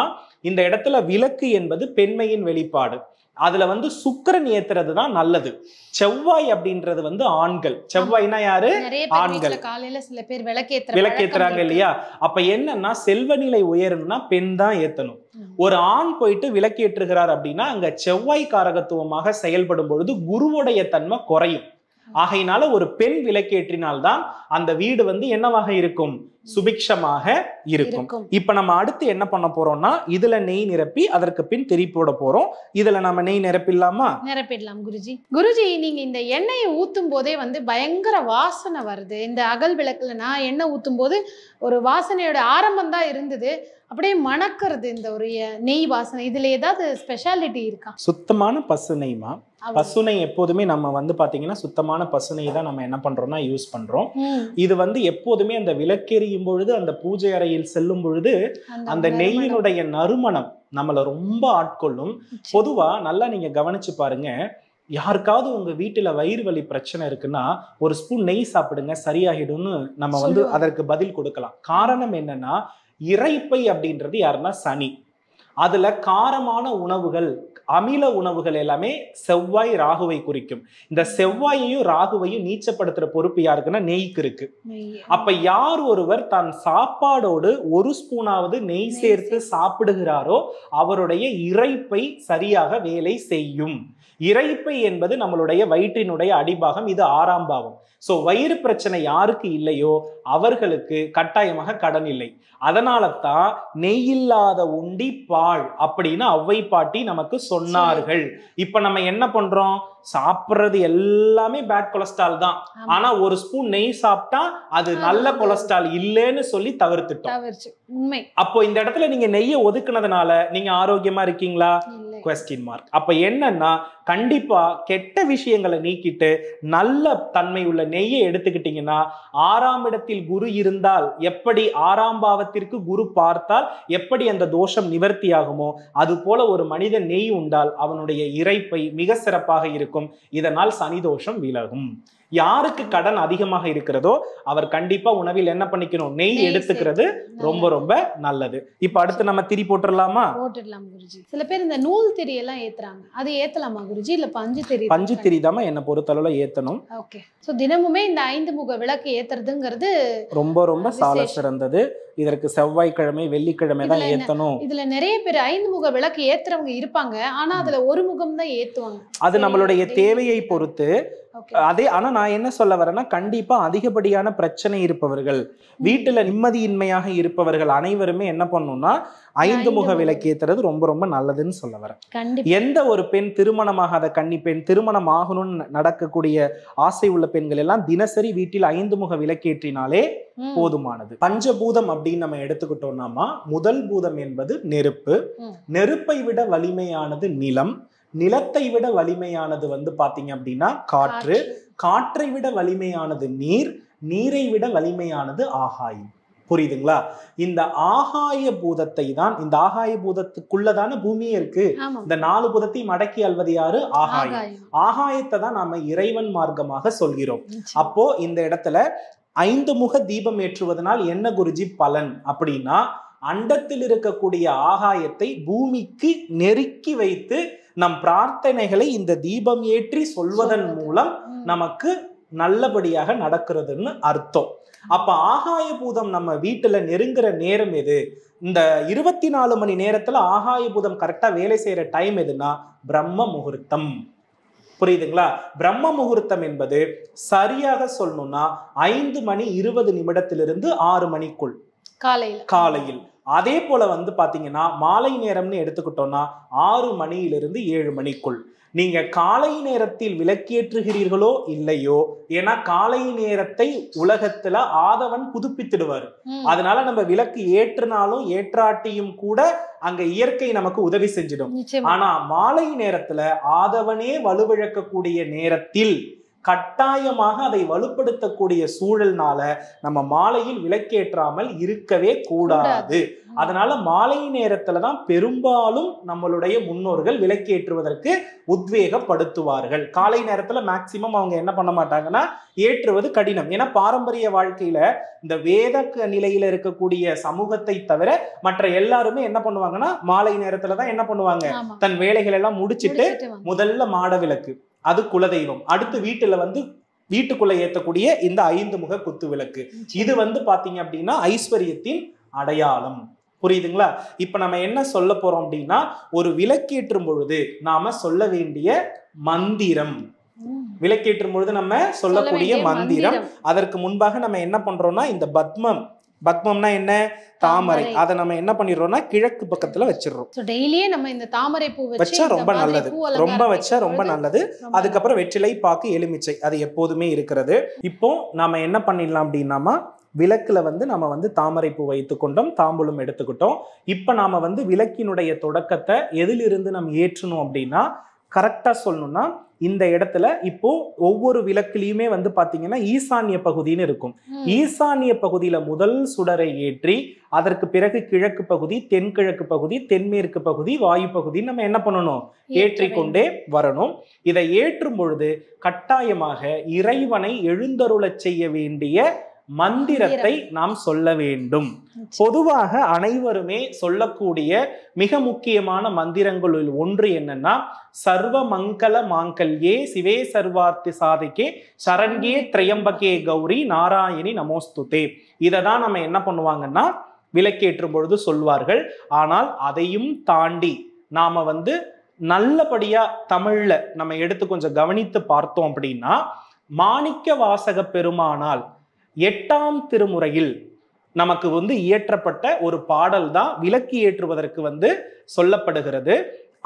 இந்த இடத்துல விளக்கு என்பது பெண்மையின் வெளிப்பாடு. அதுல வந்து சுக்கிரன் ஏத்துறது தான் நல்லது. செவ்வாய் அப்படின்றது வந்து ஆண்கள். செவ்வாய்னா யாரு, ஆண்கள்.
காலையில சில பேர்
விளக்கேத்துறாங்க இல்லையா? அப்ப என்னன்னா செல்வ நிலை உயரணும்னா பெண் தான் ஏத்தணும். ஒரு ஆண் போயிட்டு விளக்கேற்றுகிறார் அப்படின்னா அங்க செவ்வாய் காரகத்துவமாக செயல்படும் பொழுது குருவுடைய தன்மை குறையும். ஆகையினால ஒரு பெண் விளக்கேற்றினால்தான் அந்த வீடு வந்து என்னவாக இருக்கும், சுபிக்ஷமாக இருக்கும். இப்ப நம்ம அடுத்து என்ன பண்ண போறோம்னா, இதுல நெய் நிரப்பி அதற்கு பின் திரி போட போறோம். இதுல நம்ம நெய் நிரப்பிடலாமா?
நிரப்பிடலாம் குருஜி. குருஜி, நீங்க இந்த எண்ணெயை ஊத்தும் போதே வந்து பயங்கர வாசனை வருது. இந்த அகல் விளக்குல நான் எண்ணெய் ஊத்தும் போது ஒரு வாசனையோட ஆரம்பம் தான் இருந்தது, அப்படியே மணக்கிறது இந்த ஒரு நெய் வாசனை. இதுல ஏதாவது ஸ்பெஷாலிட்டி இருக்கா?
சுத்தமான பசு நெய்மா. பசு நெய் எப்போதுமே நம்ம வந்து பாத்தீங்கன்னா சுத்தமான பசு நெய் தான் நம்ம என்ன பண்றோம்னா யூஸ் பண்றோம். இது வந்து எப்போதுமே அந்த விளக்கெரியும் பொழுது, அந்த பூஜை அறையில் செல்லும் பொழுது அந்த நெய்யினுடைய நறுமணம் நம்மள ரொம்ப ஆட்கொள்ளும். பொதுவா நல்லா நீங்க கவனிச்சு பாருங்க, யாருக்காவது உங்க வீட்டுல வயிறு வலி பிரச்சனை இருக்குன்னா ஒரு ஸ்பூன் நெய் சாப்பிடுங்க, சரியாகிடும்னு நம்ம வந்து அதற்கு பதில் கொடுக்கலாம். காரணம் என்னன்னா, இறைப்பை அப்படின்றது யாருன்னா சனி. அதுல காரமான உணவுகள், அமில உணவுகள் எல்லாமே செவ்வாய் ராகுவை குறிக்கும். இந்த செவ்வாயையும் ராகுவையும் நீச்சப்படுத்துற பொறுப்பு யாருக்குன்னா நெய்க்கு இருக்கு. அப்ப யார் ஒருவர் தன் சாப்பாடோடு ஒரு ஸ்பூனாவது நெய் சேர்த்து சாப்பிடுகிறாரோ அவருடைய இரைப்பை சரியாக வேலை செய்யும். இரைப்பை என்பது நம்மளுடைய வயிற்றினுடைய அடிபாகம், இது 6ஆம் பாவம். சோ வயிறு பிரச்சனை யாருக்கு இல்லையோ அவர்களுக்கு கட்டாயமாக கடன் இல்லை. அதனால தான் நெய்யில்லாத உண்டி பால் அப்படின்னு ஔவை பாட்டி நமக்கு சொன்னார்கள். இப்ப நம்ம என்ன பண்றோம், சாப்பிடுறது எல்லாமே பேட் கொலஸ்ட்ரால் தான், ஆனா ஒரு ஸ்பூன் நெய் சாப்பிட்டா அது நல்ல கொலஸ்ட்ரால் இல்லைன்னு சொல்லி தவிர்த்துட்டோம்.
உண்மை.
அப்போ இந்த இடத்துல நீங்க நெய்யை ஒதுக்குனதுனால நீங்க ஆரோக்கியமா இருக்கீங்களா? Question mark. அப்ப என்னன்னா கண்டிப்பா கெட்ட விஷயங்களை நீக்கிட்டு நல்ல தன்மை உள்ள நெய்யை எடுத்துக்கிட்டீங்கன்னா 6ஆம் இடத்தில் குரு இருந்தால் எப்படி 6ஆம் பாவத்திற்கு குரு பார்த்தால் எப்படி அந்த தோஷம் நிவர்த்தி ஆகுமோ அது போல ஒரு மனிதன் நெய் உண்டால் அவனுடைய இரைப்பை மிக சிறப்பாக இருக்கும். இதனால் சனி தோஷம் விலகும். யாருக்கு கடன் அதிகமாக இருக்கிறதோ அவர் கண்டிப்பா உணவில் என்ன பண்ணிக்கணும், நெய் எடுத்துக்கிறது ரொம்ப ரொம்ப நல்லது. இப்ப அடுத்து நம்ம திரி போட்டுடலாமா?
போட்டுடலாம் குருஜி. சில பேர் இந்த நூல் திரி எல்லாம் ஏத்துறாங்க, அது ஏத்தலாமா குருஜி? இல்ல பஞ்சு திரி?
பஞ்சு திரி தான் என்ன பொறுத்தளவுல ஏத்தணும்.
ஓகே. சோ தினமுமே இந்த 5 முக விளக்கு ஏத்துறதுங்கிறது
ரொம்ப ரொம்ப சால சிறந்தது. இதற்கு செவ்வாய்க்கிழமை வெள்ளிக்கிழமை தான் ஏத்தணும்.
இதுல நிறைய பேர் 5 முக விளக்கு ஏத்துறவங்க இருப்பாங்க, ஆனா அதுல ஒரு முகம் தான் ஏத்துவாங்க.
அது நம்மளுடைய தேவையை பொறுத்து. அதே ஆனா நான் என்ன சொல்ல வரேன்னா கண்டிப்பா அதிகப்படியான பிரச்சனை இருப்பவர்கள், வீட்டுல நிம்மதியின்மையாக இருப்பவர்கள் அனைவருமே என்ன பண்ணணும்னா 5 முக விளக்கு ஏத்துறது ரொம்ப ரொம்ப நல்லதுன்னு சொல்ல வரேன். எந்த ஒரு பெண் திருமணமாகாத கன்னி பெண், திருமணம் ஆகணும்னு நடக்கக்கூடிய ஆசை உள்ள பெண்கள் எல்லாம் தினசரி வீட்டில் 5 முக விளக்கேற்றினாலே போதுமானது. பஞ்சபூதம் அப்படின்னு நம்ம எடுத்துக்கிட்டோம்னாமா முதல் பூதம் என்பது நெருப்பு. நெருப்பை விட வலிமையானது நிலம். நிலத்தை விட வலிமையானது வந்து பாத்தீங்க அப்படின்னா காற்று. காற்றை விட வலிமையானது நீர். நீரை விட வலிமையானது ஆகாயம். புரியுதுங்களா? இந்த ஆகாய பூதத்தை தான், இந்த ஆகாய பூதத்துக்குள்ளதான பூமியே இருக்கு. இந்த 4 பூதத்தையும் அடக்கி அல்வது யாரு? ஆகாயம். ஆகாயத்தை தான் நாம இறைவன் மார்க்கமாக சொல்கிறோம். அப்போ இந்த இடத்துல 5 முக தீபம் ஏற்றுவதனால் என்ன குருஜி பலன் அப்படின்னா, அண்டத்தில் இருக்கக்கூடிய ஆகாயத்தை பூமிக்கு நெருக்கி வைத்து நம் பிரார்த்தனைகளை இந்த தீபம் ஏற்றி சொல்வதன் மூலம் நமக்கு நல்லபடியாக நடக்கிறதுன்னு அர்த்தம். அப்ப ஆகாய பூதம் நம்ம வீட்டுல நெருங்குற நேரம் எது? இந்த 24 மணி நேரத்துல ஆகாய பூதம் கரெக்டா வேலை செய்யற டைம் எதுனா பிரம்ம முகூர்த்தம். புரியுதுங்களா? பிரம்ம முகூர்த்தம் என்பது சரியாக சொல்லணும்னா 5 மணி 20 நிமிடத்திலிருந்து 6 மணிக்குள் காலையில். அதே போல வந்து பாத்தீங்கன்னா மாலை நேரம்னு எடுத்துக்கிட்டோம்னா 6 மணியிலிருந்து 7 மணிக்குள். நீங்க காலை நேரத்தில் விளக்கேற்றுகிறீர்களோ இல்லையோ, ஏன்னா காலை நேரத்தை உலகத்துல ஆதவன் புதுப்பித்திடுவார். அதனால நம்ம விளக்கு ஏற்றினாலும் ஏற்றாட்டியும் கூட அங்க இயற்கை நமக்கு உதவி செஞ்சிடும். ஆனா மாலை நேரத்துல ஆதவனே வலுவிழக்கக்கூடிய நேரத்தில் கட்டாயமாக அதை வலுப்படுத்தக்கூடிய சூழல்னால நம்ம மாலையில் விளக்கேற்றாமல் இருக்கவே கூடாது. அதனால மாலை நேரத்துலதான் பெரும்பாலும் நம்மளுடைய முன்னோர்கள் விளக்கேற்றுவதற்கு உத்வேகப்படுத்துவார்கள். காலை நேரத்துல மேக்சிமம் அவங்க என்ன பண்ண மாட்டாங்கன்னா ஏற்றுவது கடினம். ஏன்னா பாரம்பரிய வாழ்க்கையில இந்த வேத நிலையில இருக்கக்கூடிய சமூகத்தை தவிர மற்ற எல்லாருமே என்ன பண்ணுவாங்கன்னா மாலை நேரத்துலதான் என்ன பண்ணுவாங்க, தன் வேலைகள் எல்லாம் முடிச்சிட்டு முதல்ல மாட விளக்கு, அது குலதெய்வம், அடுத்து வீட்டுல வந்து வீட்டுக்குள்ள ஏத்தக்கூடிய இந்த 5 முக குத்து விளக்கு, இது வந்து பாத்தீங்க அப்படின்னா ஐஸ்வர்யத்தின் அடையாளம். புரியுதுங்களா? இப்ப நம்ம என்ன சொல்ல போறோம் அப்படின்னா, ஒரு விளக்கேற்றும் பொழுது நாம சொல்ல வேண்டிய மந்திரம், விளக்கேற்றும் பொழுது நம்ம சொல்லக்கூடிய மந்திரம். அதற்கு முன்பாக நம்ம என்ன பண்றோம்னா இந்த பத்மம்னா என்ன, தாமரை, அதை நம்ம என்ன பண்ணிடுறோம்னா கிழக்கு பக்கத்துல வச்சிடறோம்.
டெய்லியே நம்ம இந்த தாமரை பூ
வச்சா ரொம்ப நல்லது, ரொம்ப வச்சா ரொம்ப நல்லது. அதுக்கப்புறம் வெற்றிலை, பாக்கு, எலுமிச்சை, அது எப்போதுமே இருக்கிறது. இப்போ நாம என்ன பண்ணிடலாம் அப்படின்னாமா, விளக்குல வந்து நம்ம வந்து தாமரை பூ வைத்து கொண்டோம், தாம்பூலம் எடுத்துக்கிட்டோம். இப்ப நாம வந்து விளக்கினுடைய தொடக்கத்தை எதிலிருந்து நம்ம ஏற்றணும் அப்படின்னா, கரெக்டா சொல்லணும்னா இந்த இடத்துல இப்போ ஒவ்வொரு விளக்குலயுமே வந்து பாத்தீங்கன்னா ஈசான்ய பகுதின்னு இருக்கும். ஈசான்ய பகுதியில முதல் சுடரை ஏற்றி அதற்கு பிறகு கிழக்கு பகுதி, தென்கிழக்கு பகுதி, தென்மேற்கு பகுதி, வாயு பகுதி நம்ம என்ன பண்ணணும், ஏற்றிக்கொண்டே வரணும். இதை ஏற்றும் பொழுது கட்டாயமாக இறைவனை எழுந்தருளச் செய்ய வேண்டிய மந்திரத்தை நாம் சொல்ல வேண்டும். பொதுவாக அனைவருமே சொல்லக்கூடிய மிக முக்கியமான மந்திரங்களில் ஒன்று என்னன்னா, சர்வ மங்கள மாங்கல்யே சிவே சர்வார்த்தி சாதிக்கே சரண்யே திரையம்பகே கௌரி நாராயணி நமோஸ்துதே. இதை தான் நம்ம என்ன பண்ணுவாங்கன்னா விளக்கேற்றும் பொழுது சொல்வார்கள். ஆனால் அதையும் தாண்டி நாம நல்லபடியா தமிழ்ல நம்ம எடுத்து கொஞ்சம் கவனித்து பார்த்தோம் அப்படின்னா, மாணிக்க வாசக பெருமானால் 8ஆம் திருமுறையில் நமக்கு இயற்றப்பட்ட ஒரு பாடல் தான் விளக்கு ஏற்றுவதற்கு சொல்லப்படுகிறது.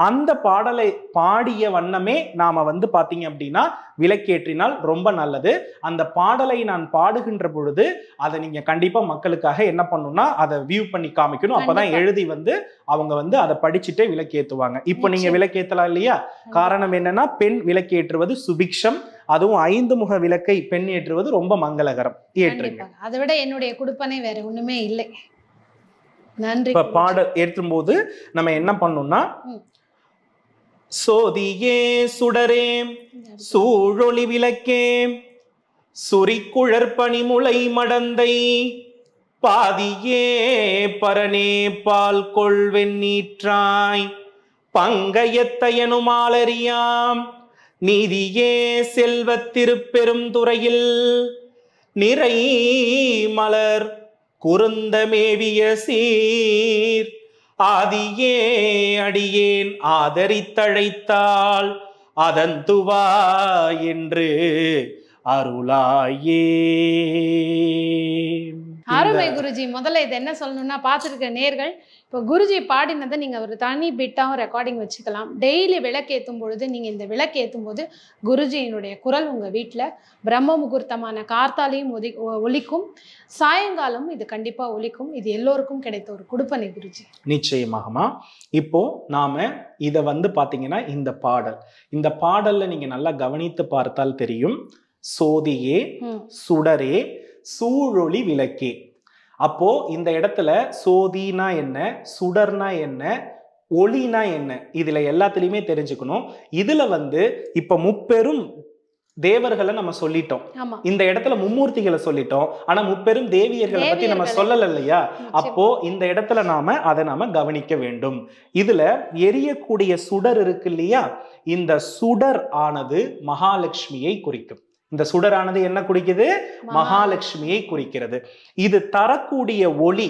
அந்த பாடலை பாடிய வண்ணமே நாம பாத்தீங்க அப்படின்னா விளக்கேற்றினால் ரொம்ப நல்லது. அந்த பாடலை நான் பாடுகின்ற பொழுது அதை நீங்க கண்டிப்பா மக்களுக்காக என்ன பண்ணணும்னா அதை வியூ பண்ணி காமிக்கணும். அப்பதான் எழுதி அவங்க அதை படிச்சுட்டே விளக்கேற்றுவாங்க. இப்போ நீங்க விளக்கேற்றலாம் இல்லையா? காரணம் என்னன்னா, பெண் விளக்கேற்றுவது சுபிக்ஷம், அதுவும் 5 முக விளக்கை பெண் ஏற்றுவது ரொம்ப மங்களகரம். ஏற்றுங்க.
அதை விட என்னுடைய குடுப்பனை வேற ஒண்ணுமே இல்லை. நன்றி.
இப்ப பாடல் ஏற்றும் போது நம்ம என்ன பண்ணணும்னா, சோதியே சுடரே சூழொளி விளக்கே சுரிக்குழற்பனி முளை மடந்தை பாதியே பரனே பால் கொள்வெண்ணீற்றாய் பங்கயத்தையனுமாலறியாம் நீதியே செல்வத் திருப்பெரும் துறையில் நிறை மலர் குருந்தமேவிய சீர் ஆதியே அடியேன் ஆதரித்தழைத்தாள் அதந்துவா என்று அருளாயே.
அருமை குருஜி. முதல்ல இது என்ன சொல்லணும்னா, பார்த்துருக்க நேர்கள் இப்போ குருஜி பாடினதை நீங்கள் ஒரு தனி பிட்டாகவும் ரெக்கார்டிங் வச்சுக்கலாம். டெய்லி விளக்கேற்றும் பொழுது நீங்கள் இந்த விளக்கேற்றும் போது குருஜியினுடைய குரல் உங்கள் வீட்டில் பிரம்ம முகூர்த்தமான கார்த்தாலையும் ஒலிக்கும், சாயங்காலம் இது கண்டிப்பாக ஒலிக்கும். இது எல்லோருக்கும் கிடைத்த ஒரு குடுப்பனை குருஜி.
நிச்சயமாகமா. இப்போ நாம இதை பார்த்தீங்கன்னா இந்த பாடல்ல நீங்க நல்லா கவனித்து பார்த்தால் தெரியும். சோதியே சுடரே சூழொளி விளக்கே. அப்போ இந்த இடத்துல சோதினா என்ன, சுடர்னா என்ன, ஒளினா என்ன, இதுல எல்லாத்துலயுமே தெரிஞ்சுக்கணும். இதுல இப்ப முப்பெரும் தேவர்களை நம்ம சொல்லிட்டோம், இந்த இடத்துல மும்மூர்த்திகளை சொல்லிட்டோம். ஆனா முப்பெரும் தேவியர்களை பத்தி நம்ம சொல்லல இல்லையா? அப்போ இந்த இடத்துல அதை கவனிக்க வேண்டும். இதுல எரியக்கூடிய சுடர் இருக்கு இல்லையா? இந்த சுடர் ஆனது மகாலட்சுமியை குறிக்கும். இந்த சுடரானது என்ன குறிக்குது? மகாலட்சுமியை குறிக்கிறது. இது தரக்கூடிய ஒளி,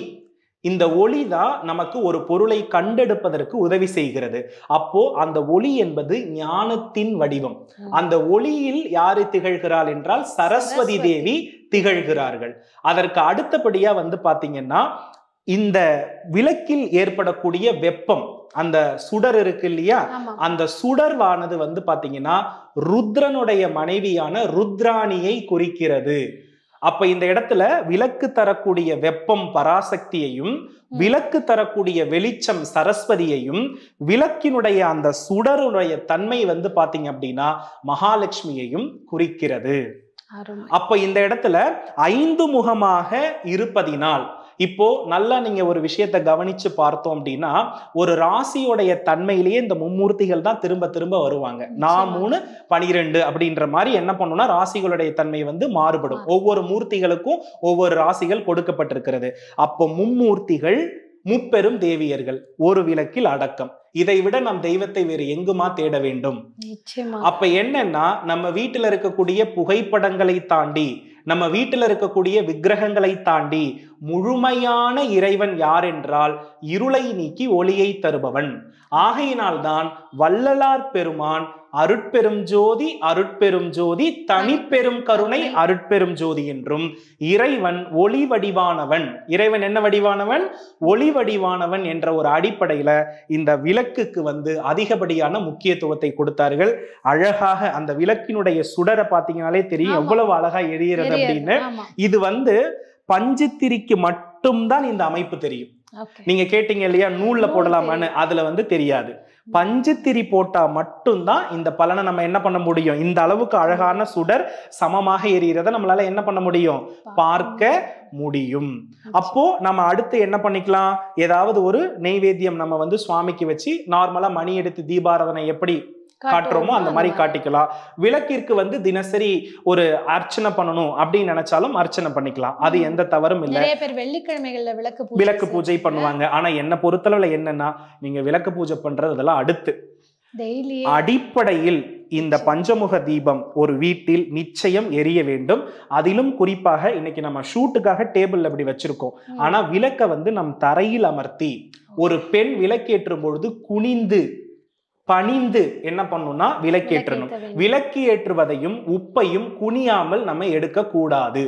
இந்த ஒளி தான் நமக்கு ஒரு பொருளை கண்டெடுப்பதற்கு உதவி செய்கிறது. அப்போ அந்த ஒளி என்பது ஞானத்தின் வடிவம். அந்த ஒளியில் யாரு திகழ்கிறாள் என்றால் சரஸ்வதி தேவி திகழ்கிறார்கள். அதற்கு அடுத்தபடியா பாத்தீங்கன்னா, இந்த விளக்கில் ஏற்படக்கூடிய வெப்பம், அந்த சுடர் இருக்கு இல்லையா? அந்த சுடர்வானது பாத்தீங்கன்னா ருத்ரனுடைய மனைவியான ருத்ராணியை குறிக்கிறது. அப்ப இந்த இடத்துல விளக்கு தரக்கூடிய வெப்பம் பராசக்தியையும், விளக்கு தரக்கூடிய வெளிச்சம் சரஸ்வதியையும், விளக்கினுடைய அந்த சுடருடைய தன்மை பாத்தீங்க அப்படின்னா மகாலட்சுமியையும் குறிக்கிறது. அப்ப இந்த இடத்துல 5 முகமாக இருப்பதினால், இப்போ நல்லா நீங்க ஒரு விஷயத்தை கவனிச்சு பார்த்தோம் அப்படின்னா, ஒரு ராசியோடைய தன்மையிலேயே இந்த மும்மூர்த்திகள் தான் திரும்ப திரும்ப வருவாங்க. 4 12 அப்படின்ற மாதிரி என்ன பண்ணும்னா ராசிகளுடைய தன்மை மாறுபடும். ஒவ்வொரு மூர்த்திகளுக்கும் ஒவ்வொரு ராசிகள் கொடுக்கப்பட்டிருக்கிறது. அப்போ மும்மூர்த்திகள், முப்பெரும் தேவியர்கள் ஒரு விளக்கில் அடக்கம். இதை விட நம் தெய்வத்தை வேறு எங்குமா தேட வேண்டும்? அப்ப என்னன்னா, நம்ம வீட்டுல இருக்கக்கூடிய புகைப்படங்களை தாண்டி, நம்ம வீட்டுல இருக்கக்கூடிய விக்கிரகங்களை தாண்டி முழுமையான இறைவன் யார் என்றால் இருளை நீக்கி ஒளியை தருபவன். ஆகையினால்தான் வள்ளலார் பெருமான் அருட்பெரும் ஜோதி அருட்பெரும் ஜோதி தனிப்பெரும் கருணை அருட்பெரும் ஜோதி என்றும், இறைவன் ஒளி வடிவானவன். இறைவன் என்ன வடிவானவன்? ஒளி வடிவானவன் என்ற ஒரு அடிப்படையில இந்த விளக்குக்கு அதிகப்படியான முக்கியத்துவத்தை கொடுத்தார்கள். அழகாக அந்த விளக்கினுடைய சுடரை பார்த்தீங்கன்னாலே தெரியும் எவ்வளவு அழகா எரிகிறது அப்படின்னு. இது பஞ்சுத்திரிக்கு மட்டும்தான் இந்த அமைப்பு தெரியும். நீங்க கேட்டீங்க இல்லையா நூல்ல போடலாமான்னு, அதுல தெரியாது. பஞ்சுத்திரி போட்டா மட்டும்தான் இந்த பலனை நம்ம என்ன பண்ண முடியும். இந்த அளவுக்கு அழகான சுடர் சமமாக எரியறத நம்மளால என்ன பண்ண முடியும்? பார்க்க முடியும். அப்போ நம்ம அடுத்து என்ன பண்ணிக்கலாம்? ஏதாவது ஒரு நெய்வேத்தியம் நம்ம சுவாமிக்கு வச்சு நார்மலா மணி எடுத்து தீபாராதனை எப்படி காட்டுறோமோ அந்த மாதிரி காட்டிக்கலாம். விளக்கிற்கு வந்து தினசரி ஒரு அர்ச்சனை பண்ணணும் அப்படின்னு நினைச்சாலும் அர்ச்சனை பண்ணிக்கலாம். அது எந்த தவறும் இல்லை.
நிறைய பேர் வெள்ளிக்கிழமைகள்ல
விளக்கு பூஜை பண்ணுவாங்க. ஆனா என்ன பொறுத்தளவுல என்னன்னா, நீங்க விளக்கு பூஜை பண்றது அதெல்லாம் அடுத்து. அடிப்படையில் இந்த பஞ்சமுக தீபம் ஒரு வீட்டில் நிச்சயம் எரிய வேண்டும். அதிலும் குறிப்பாக இன்னைக்கு நம்ம ஷூட்டுக்காக டேபிள் அப்படி வச்சிருக்கோம். ஆனா விளக்க வந்து நம் தரையில் அமர்த்தி, ஒரு பெண் விளக்கேற்றும் பொழுது குனிந்து பணிந்து என்ன பண்ணணும்னா விளக்கேற்றணும். விளக்கு ஏற்றுவதையும் உப்பையும் குனியாமல் நம்ம எடுக்க கூடாது.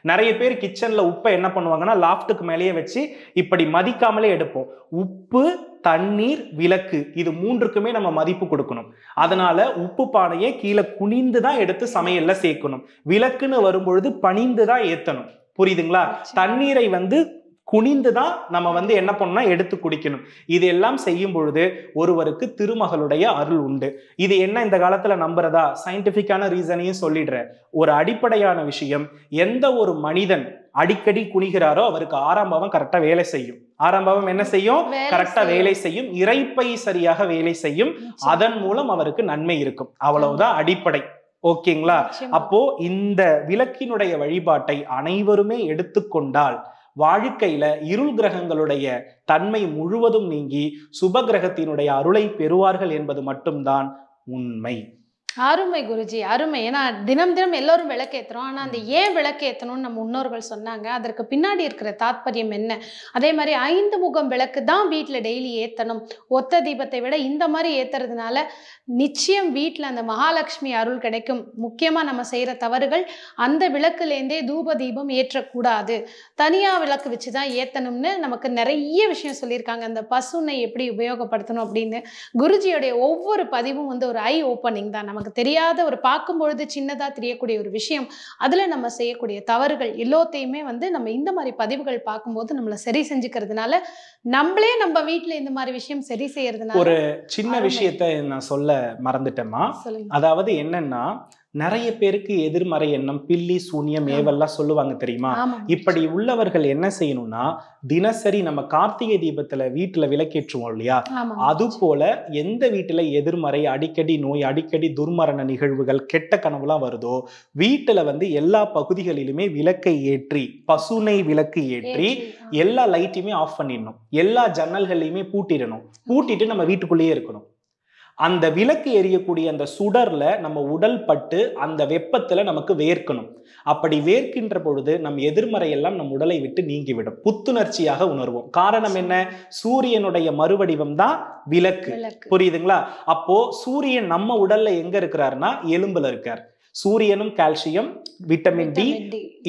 நிறைய பேர் கிச்சன்ல உப்பை என்ன பண்ணுவாங்கன்னா லாஃப்ட்டுக்கு மேலேயே வச்சு இப்படி மதிக்காமலே எடுப்போம். உப்பு, தண்ணீர், விளக்கு இது மூன்றுக்குமே நம்ம மதிப்பு கொடுக்கணும். அதனால உப்பு பானையை கீழே குனிந்து தான் எடுத்து சமையல்ல சேர்க்கணும். விளக்குன்னு வரும்பொழுது பணிந்து தான் ஏத்தணும். புரியுதுங்களா? தண்ணீரை வந்து குனிந்துதான் நம்ம வந்து என்ன பண்ணா எடுத்து குடிக்கணும். இது எல்லாம் செய்யும் பொழுது ஒருவருக்கு திருமகளுடைய அருள் உண்டு. இது என்ன இந்த காலத்துல நம்புறதா? சயின்டிபிக்கான ரீசனையும் சொல்லிடுறேன். ஒரு அடிப்படையான விஷயம், எந்த ஒரு மனிதன் அடிக்கடி குனிகிறாரோ அவருக்கு 6ஆம் பாவம் கரெக்டா வேலை செய்யும். 6ஆம் பாவம் என்ன செய்யும்? கரெக்டா வேலை செய்யும். இறைப்பை சரியாக வேலை செய்யும். அதன் மூலம் அவருக்கு நன்மை இருக்கும். அவ்வளவுதான் அடிப்படை. ஓகேங்களா? அப்போ இந்த விளக்கினுடைய வழிபாட்டை அனைவருமே எடுத்துக்கொண்டால் வாழ்க்கையில இருள் கிரகங்களுடைய தன்மை முழுவதும் நீங்கி சுப கிரகத்தினுடைய அருளை பெறுவார்கள் என்பது மட்டும்தான் உண்மை.
அருமை குருஜி, அருமை. ஏன்னா தினம் தினம் எல்லாரும் விளக்கேற்றுறோம். ஆனால் அந்த ஏன் விளக்கேற்றணும்னு நம்ம முன்னோர்கள் சொன்னாங்க. அதற்கு பின்னாடி இருக்கிற தாத்பரியம் என்ன? அதே மாதிரி 5 முகம் விளக்கு தான் வீட்டில் டெய்லி ஏற்றணும். ஒத்த தீபத்தை விட இந்த மாதிரி ஏற்றுறதுனால நிச்சயம் வீட்டில் அந்த மகாலட்சுமி அருள் கிடைக்கும். முக்கியமாக நம்ம செய்கிற தவறுகள், அந்த விளக்குலேருந்தே தூப தீபம் ஏற்றக்கூடாது, தனியாக விளக்கு வச்சு தான் ஏற்றணும்னு நமக்கு நிறைய விஷயம் சொல்லியிருக்காங்க. அந்த பசுனை எப்படி உபயோகப்படுத்தணும் அப்படின்னு குருஜியோடைய ஒவ்வொரு பதிவும் வந்து ஒரு ஐ ஓப்பனிங் தான். நமக்கு தெரியாத ஒரு பார்க்கும்பொழுது சின்னதாக தெரியக்கூடிய ஒரு விஷயம், அதில் நம்ம செய்யக்கூடிய தவறுகள் எல்லாத்தையுமே வந்து நம்ம இந்த மாதிரி பதிவுகள் பார்க்கும்போது நம்மளை சரி செஞ்சுக்கிறதுனால, நம்மளே நம்ம வீட்டில் இந்த மாதிரி விஷயம் சரி செய்யறதுனால.
ஒரு சின்ன விஷயத்தை நான் சொல்ல மறந்துட்டேமா. அதாவது என்னன்னா, நிறைய பேருக்கு எதிர்மறை எண்ணம், பில்லி சூன்யம், ஏவெல்லாம் சொல்லுவாங்க தெரியுமா? இப்படி உள்ளவர்கள் என்ன செய்யணும்னா, தினசரி நம்ம கார்த்திகை தீபத்துல வீட்டுல விளக்கேற்றுவோம் இல்லையா, அது போல எந்த வீட்டுல எதிர்மறை, அடிக்கடி நோய், அடிக்கடி துர்மரண நிகழ்வுகள், கெட்ட கனவுலாம் வருதோ, வீட்டுல வந்து எல்லா பகுதிகளிலுமே விளக்கை ஏற்றி, பசுனை விளக்கு ஏற்றி எல்லா லைட்டையுமே ஆஃப் பண்ணிடணும். எல்லா ஜன்னல்களையுமே பூட்டிடணும். பூட்டிட்டு நம்ம வீட்டுக்குள்ளேயே இருக்கணும். அந்த விளக்கு எரியக்கூடிய அந்த சுடர்ல நம்ம உடல் பட்டு அந்த வெப்பத்துல நமக்கு வேர்க்கணும். அப்படி வேர்க்கின்ற பொழுது நம் எதிர்மறை எல்லாம் நம் உடலை விட்டு நீங்கிவிடும். புத்துணர்ச்சியாக உணர்வோம். காரணம் என்ன? சூரியனுடைய மறுவடிவம் தான் விளக்கு. புரியுதுங்களா? அப்போ சூரியன் நம்ம உடல்ல எங்க இருக்கிறாருன்னா எலும்புல இருக்கார். சூரியனும் கால்சியம், விட்டமின் டி,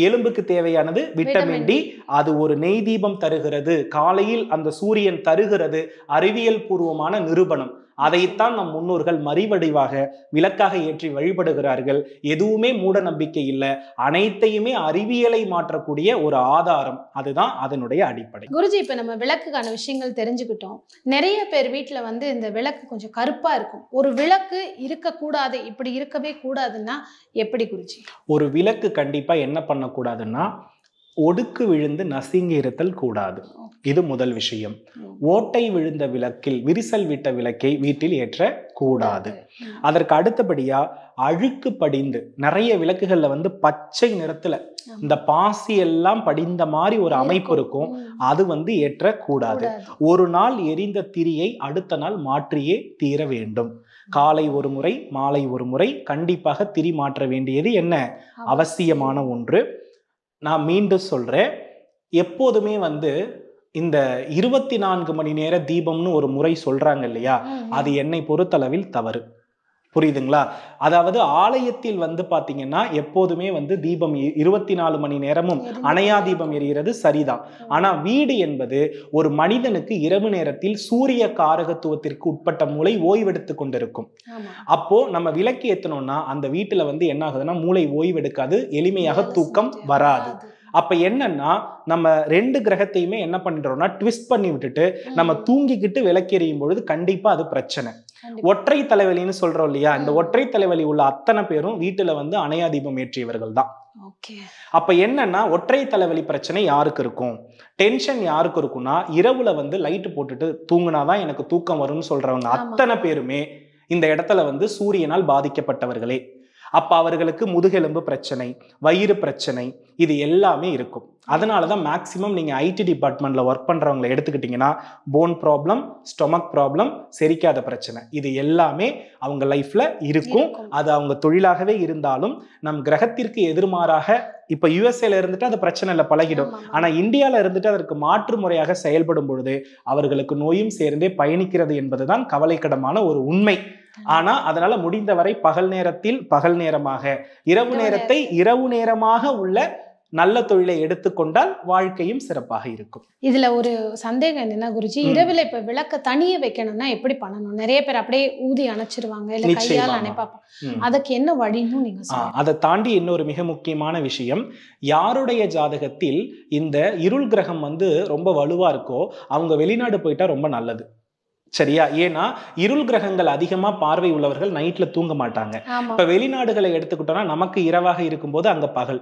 எலும்புக்கு தேவையானது விட்டமின் டி. அது ஒரு நெய் தீபம் தருகிறது. காலையில் அந்த சூரியன் தருகிறது அறிவியல் பூர்வமான நிரூபணம். அதைத்தான் நம் முன்னோர்கள் மறிவடிவாக விளக்காக ஏற்றி வழிபடுகிறார்கள். எதுவுமே மூட நம்பிக்கை இல்லை, அனைத்தையுமே அறிவியலை மாற்றக்கூடிய ஒரு ஆதாரம். அதுதான் அதனுடைய அடிப்படை.
குருஜி, இப்ப நம்ம விளக்குக்கான விஷயங்கள் தெரிஞ்சுக்கிட்டோம். நிறைய பேர் வீட்டுல வந்து இந்த விளக்கு கொஞ்சம் கருப்பா இருக்கும். ஒரு விளக்கு இருக்கக்கூடாது, இப்படி இருக்கவே கூடாதுன்னா எப்படி குருஜி?
ஒரு விளக்கு கண்டிப்பா என்ன பண்ணக்கூடாதுன்னா, ஒடுக்கு விழுந்து நசுங்கி இருத்தல் கூடாது. இது முதல் விஷயம். ஓட்டை விழுந்த விளக்கில், விரிசல் விட்ட விளக்கை வீட்டில் ஏற்ற கூடாது. அதற்கு அடுத்தபடியா அழுக்கு படிந்து, நிறைய விளக்குகள்ல வந்து பச்சை நிறத்துல இந்த பாசி எல்லாம் படிந்த மாதிரி ஒரு அமைப்பு இருக்கும். அது வந்து ஏற்ற கூடாது. ஒரு நாள் எரிந்த திரியை அடுத்த நாள் மாற்றியே தீர வேண்டும். காலை ஒரு முறை, மாலை ஒரு முறை கண்டிப்பாக திரி மாற்ற வேண்டியது என்ன அவசியமான ஒன்று. நான் மீண்டும் சொல்றேன், எப்போதுமே வந்து இந்த 24 மணி நேர தீபம்னு ஒரு முறை சொல்றாங்க இல்லையா, அது என்னை பொறுத்தளவில் தவறு. புரியுதுங்களா? அதாவது ஆலயத்தில் வந்து பாத்தீங்கன்னா எப்போதுமே வந்து தீபம் 24 மணி நேரமும் அணையா தீபம் எரிகிறது சரிதான். ஆனா வீடு என்பது ஒரு மனிதனுக்கு இரவு நேரத்தில் சூரிய காரகத்துவத்திற்கு உட்பட்ட மூளை ஓய்வெடுத்து கொண்டிருக்கும். அப்போ நம்ம விளக்கு ஏத்தணும்னா அந்த வீட்டுல வந்து என்ன ஆகுதுன்னா மூளை ஓய்வெடுக்காது, எளிமையாக தூக்கம் வராது. அப்ப என்னன்னா நம்ம 2 கிரகத்தையுமே என்ன பண்ணிடுறோம்னா ட்விஸ்ட் பண்ணி விட்டுட்டு நம்ம தூங்கிக்கிட்டு விளக்கெறியும் பொழுது கண்டிப்பா அது பிரச்சனை. ஒற்றை தலைவலின்னு சொல்றோம் இல்லையா, இந்த ஒற்றை தலைவலி உள்ள அத்தனை பேரும் வீட்டுல வந்து அணையா தீபம் ஏற்றியவர்கள் தான். அப்ப என்னன்னா ஒற்றை தலைவலி பிரச்சனை யாருக்கு இருக்கும், டென்ஷன் யாருக்கு இருக்கும்னா இரவுல வந்து லைட் போட்டுட்டு தூங்குனாதான் எனக்கு தூக்கம் வரும்னு சொல்றவங்க அத்தனை பேருமே இந்த இடத்துல வந்து சூரியனால் பாதிக்கப்பட்டவர்களே. அப்ப அவர்களுக்கு முதுகெலும்பு பிரச்சனை, வயிறு பிரச்சனை, இது எல்லாமே இருக்கும். அதனாலதான் மேக்சிமம் நீங்க ஐடி டிபார்ட்மெண்ட்ல ஒர்க் பண்றவங்களை எடுத்துக்கிட்டீங்கன்னா போன் ப்ராப்ளம், ஸ்டொமக் ப்ராப்ளம், செரிக்காத பிரச்சனை, இது எல்லாமே அவங்க லைஃப்ல இருக்கும். அது அவங்க தொழிலாகவே இருந்தாலும் நம் கிரகத்திற்கு எதிர்மாறாக இப்ப யுஎஸ்ஏல இருந்துட்டு அது பிரச்சனை இல்லை, பழகிடும். ஆனா இந்தியால இருந்துட்டு அதற்கு மாற்று முறையாக செயல்படும் பொழுது அவர்களுக்கு நோயும் சேர்ந்தே பயணிக்கிறது என்பதுதான் கவலைக்கிடமான ஒரு உண்மை. ஆனா அதனால முடிந்தவரை பகல் நேரத்தில் பகல் நேரமாக, இரவு நேரத்தை இரவு நேரமாக உள்ள நல்ல தொழிலை எடுத்துக்கொண்டால் வாழ்க்கையும் சிறப்பாக இருக்கும்.
இதுல ஒரு சந்தேகம் என்னன்னா குருஜி, இரவுல இப்ப விளக்க தனிய வைக்கணும்னா எப்படி பண்ணணும்? நிறைய பேர் அப்படியே ஊதி அணைச்சிருவாங்க, இல்ல கையால அணைப்பாங்க. அதுக்கு என்ன வழின்னு நீங்க சொல்லுங்க.
அதை தாண்டி இன்னொரு மிக முக்கியமான விஷயம், யாருடைய ஜாதகத்தில் இந்த இருள் கிரகம் வந்து ரொம்ப வலுவா இருக்கோ அவங்க வெளிநாடு போயிட்டா ரொம்ப நல்லது. சரியா? ஏன்னா இருள் கிரகங்கள் அதிகமா பார்வை உள்ளவர்கள் நைட்ல தூங்க மாட்டாங்க. இப்ப வெளிநாடுகளை எடுத்துக்கிட்டோம்னா நமக்கு இரவாக இருக்கும்போது அங்க பகல்,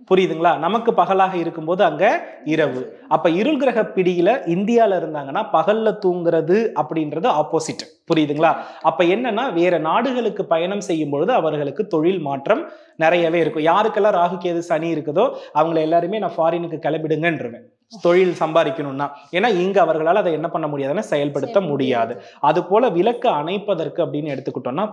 புரியுதுங்களா? நமக்கு பகலாக இருக்கும்போது அங்க இரவு. அப்ப இருள் கிரக பிடியில இந்தியால இருந்தாங்கன்னா பகல்ல தூங்குறது அப்படின்றது ஆப்போசிட், புரியுதுங்களா? அப்ப என்னன்னா வேற நாடுகளுக்கு பயணம் செய்யும் பொழுது அவர்களுக்கு தொழில் மாற்றம் நிறையவே இருக்கும். யாருக்கெல்லாம் ராகு கேது சனி இருக்குதோ அவங்களை எல்லாருமே நான் ஃபாரினுக்கு கிளம்பிடுங்கன்றேன், தொழில் சம்பாதிக்கணும்னா. ஏன்னா இங்க அவர்களால் அதை என்ன பண்ண முடியாதுன்னா செயல்படுத்த முடியாது. அது போல விளக்கு அணைப்பதற்கு அப்படின்னு எடுத்துக்கிட்டோம்னா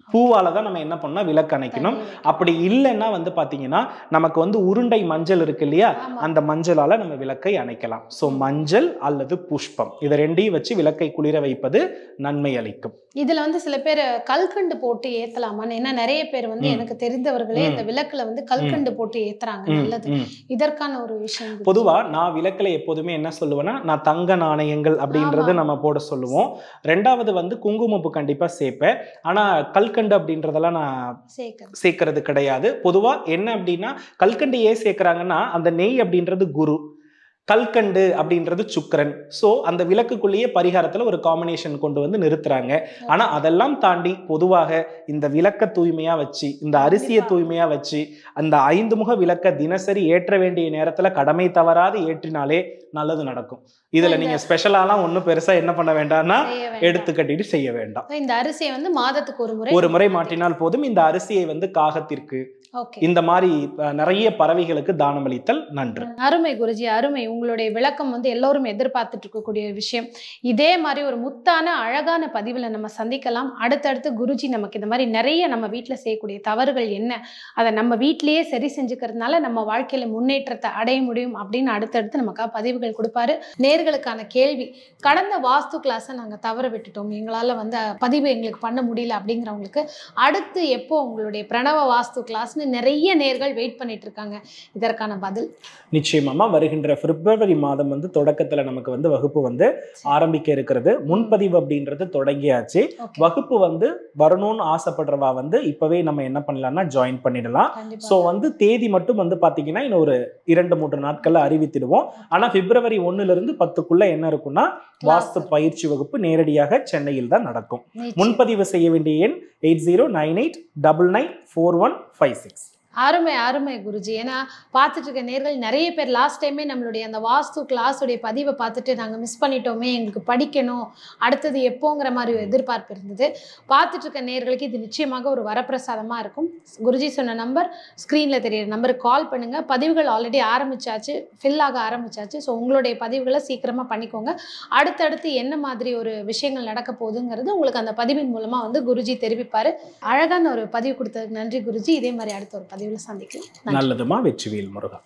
பூவால நம்ம என்ன பண்ணா விளக்கு அணைக்கணும். அப்படி இல்லைன்னா வந்து பாத்தீங்கன்னா நமக்கு வந்து உருண்டை மஞ்சள் இருக்கு இல்லையா, அந்த மஞ்சளால நம்ம விளக்கை அணைக்கலாம். சோ மஞ்சள் அல்லது புஷ்பம், இதை ரெண்டையும் வச்சு விளக்கை குளிர வைப்பது நன்மை அளிக்கும்.
இதுல வந்து சில பேர் கல்கண்டு போட்டு ஏத்தலாமான்னு, ஏன்னா நிறைய பேர் வந்து எனக்கு தெரிந்தவர்களே இந்த விளக்குல வந்து கல்கண்டு போட்டு ஏத்துறாங்க. நல்லது. இதற்கான ஒரு விஷயம்
பொதுவா நான் விளக்குல எப்போதுமே என்ன சொல்லுவேன்னா, நான் தங்க நாணயங்கள் அப்படின்றது நம்ம போட சொல்லுவோம். ரெண்டாவது வந்து குங்குமப்பு கண்டிப்பா சேர்ப்பேன். ஆனா கல்கண்டு அப்படின்றதெல்லாம் நான் சேர்க்கறது கிடையாது. பொதுவா என்ன அப்படின்னா கல்கண்டு ஏன் சேர்க்கிறாங்கன்னா அந்த நெய் அப்படின்றது குரு, கல்கண்டு அப்படின்றது சுக்கிரன். சோ அந்த விளக்குக்குள்ளேயே பரிகாரத்துல ஒரு காம்பினேஷன் கொண்டு வந்து நிறுத்துறாங்க. ஆனா அதெல்லாம் தாண்டி பொதுவாக இந்த விளக்க தூய்மையா வச்சு, இந்த அரிசியை தூய்மையா வச்சு, அந்த 5 முக விளக்க தினசரி ஏற்ற வேண்டிய நேரத்துல கடமை தவறாது ஏற்றினாலே நல்லது நடக்கும். இதுல நீங்க ஸ்பெஷலாலாம் ஒன்னும் பெருசா என்ன பண்ண வேண்டாம்னா எடுத்து கட்டிட்டு செய்ய வேண்டாம்.
இந்த அரிசியை வந்து மாதத்துக்கு ஒரு
முறை மாற்றினால் போதும். இந்த அரிசியை வந்து காகத்திற்கு, இந்த மாதிரி நிறைய பறவைகளுக்கு தானம் அளித்தல் நன்று.
அருமை குருஜி, அருமை. உங்களுடைய விளக்கம் வந்து எல்லோரும் எதிர்பார்த்துட்டு இருக்கக்கூடிய விஷயம். இதே மாதிரி ஒரு முத்தான அழகான பதிவுல நம்ம சந்திக்கலாம். அடுத்தடுத்து குருஜி நமக்கு இந்த மாதிரி நிறைய நம்ம வீட்டுல செய்யக்கூடிய தவறுகள் என்ன, அதை நம்ம வீட்டிலேயே சரி செஞ்சுக்கிறதுனால நம்ம வாழ்க்கையில முன்னேற்றத்தை அடைய முடியும் அப்படின்னு அடுத்தடுத்து நமக்காக பதிவுகள் கொடுப்பாரு. நேர்களுக்கான கேள்வி, கடந்த வாஸ்து கிளாஸை நாங்க தவற விட்டுட்டோம், எங்களால வந்து பதிவு எங்களுக்கு பண்ண முடியல அப்படிங்கிறவங்களுக்கு அடுத்து எப்போ உங்களுடைய பிரணவ வாஸ்து கிளாஸ் நிறைய நேர்கள் வெயிட் பண்ணிட்டு இருக்காங்க, இதற்கான பதில்?
நிச்சயமா வருகின்ற பிப்ரவரி மாதம் வந்து தொடக்கத்துல நமக்கு வந்து வகுப்பு வந்து ஆரம்பிக்க இருக்கிறது. முன்பதிவு அப்படின்றது தொடங்கியாச்சு. வகுப்பு வந்து வரணும்னு ஆசைப்படுறவா வந்து இப்பவே நம்ம என்ன பண்ணலாம்னா ஜாயின் பண்ணிடலாம். சோ வந்து தேதி மட்டும் வந்து பாத்தீங்கன்னா இன்னும் ஒரு 2-3 நாட்கள்ல அறிவித்திடுவோம். ஆனா பிப்ரவரி 1 to 10 என்ன இருக்கும்னா வாஸ்து பயிற்சி வகுப்பு நேரடியாக சென்னையில் தான் நடக்கும். முன்பதிவு செய்ய வேண்டிய எண் 8098994156.
அருமை அருமை குருஜி. ஏன்னா பார்த்துட்டு இருக்க நேர்கள் நிறைய பேர் லாஸ்ட் டைமே நம்மளுடைய அந்த வாஸ்து கிளாஸுடைய பதிவை பார்த்துட்டு நாங்கள் மிஸ் பண்ணிட்டோமே, எங்களுக்கு படிக்கணும், அடுத்தது எப்போங்கிற மாதிரி எதிர்பார்ப்பு இருந்தது. பார்த்துட்டு இருக்க நேர்களுக்கு இது நிச்சயமாக ஒரு வரப்பிரசாதமாக இருக்கும். குருஜி சொன்ன நம்பர் ஸ்க்ரீனில் தெரியுற நம்பருக்கு கால் பண்ணுங்கள். பதிவுகள் ஆல்ரெடி ஆரம்பிச்சாச்சு, ஃபில் ஆக ஆரம்பிச்சாச்சு. ஸோ உங்களுடைய பதிவுகளை சீக்கிரமாக பண்ணிக்கோங்க. அடுத்தடுத்து என்ன மாதிரி ஒரு விஷயங்கள் நடக்க போகுதுங்கிறது உங்களுக்கு அந்த பதிவின் மூலமாக வந்து குருஜி தெரிவிப்பார். அழகான ஒரு பதிவு கொடுத்ததுக்கு நன்றி குருஜி. இதே மாதிரி அடுத்த ஒரு பதிவில் சந்திக்கலாம்.
நல்லதுமா. வெற்றிவேல் முருகா.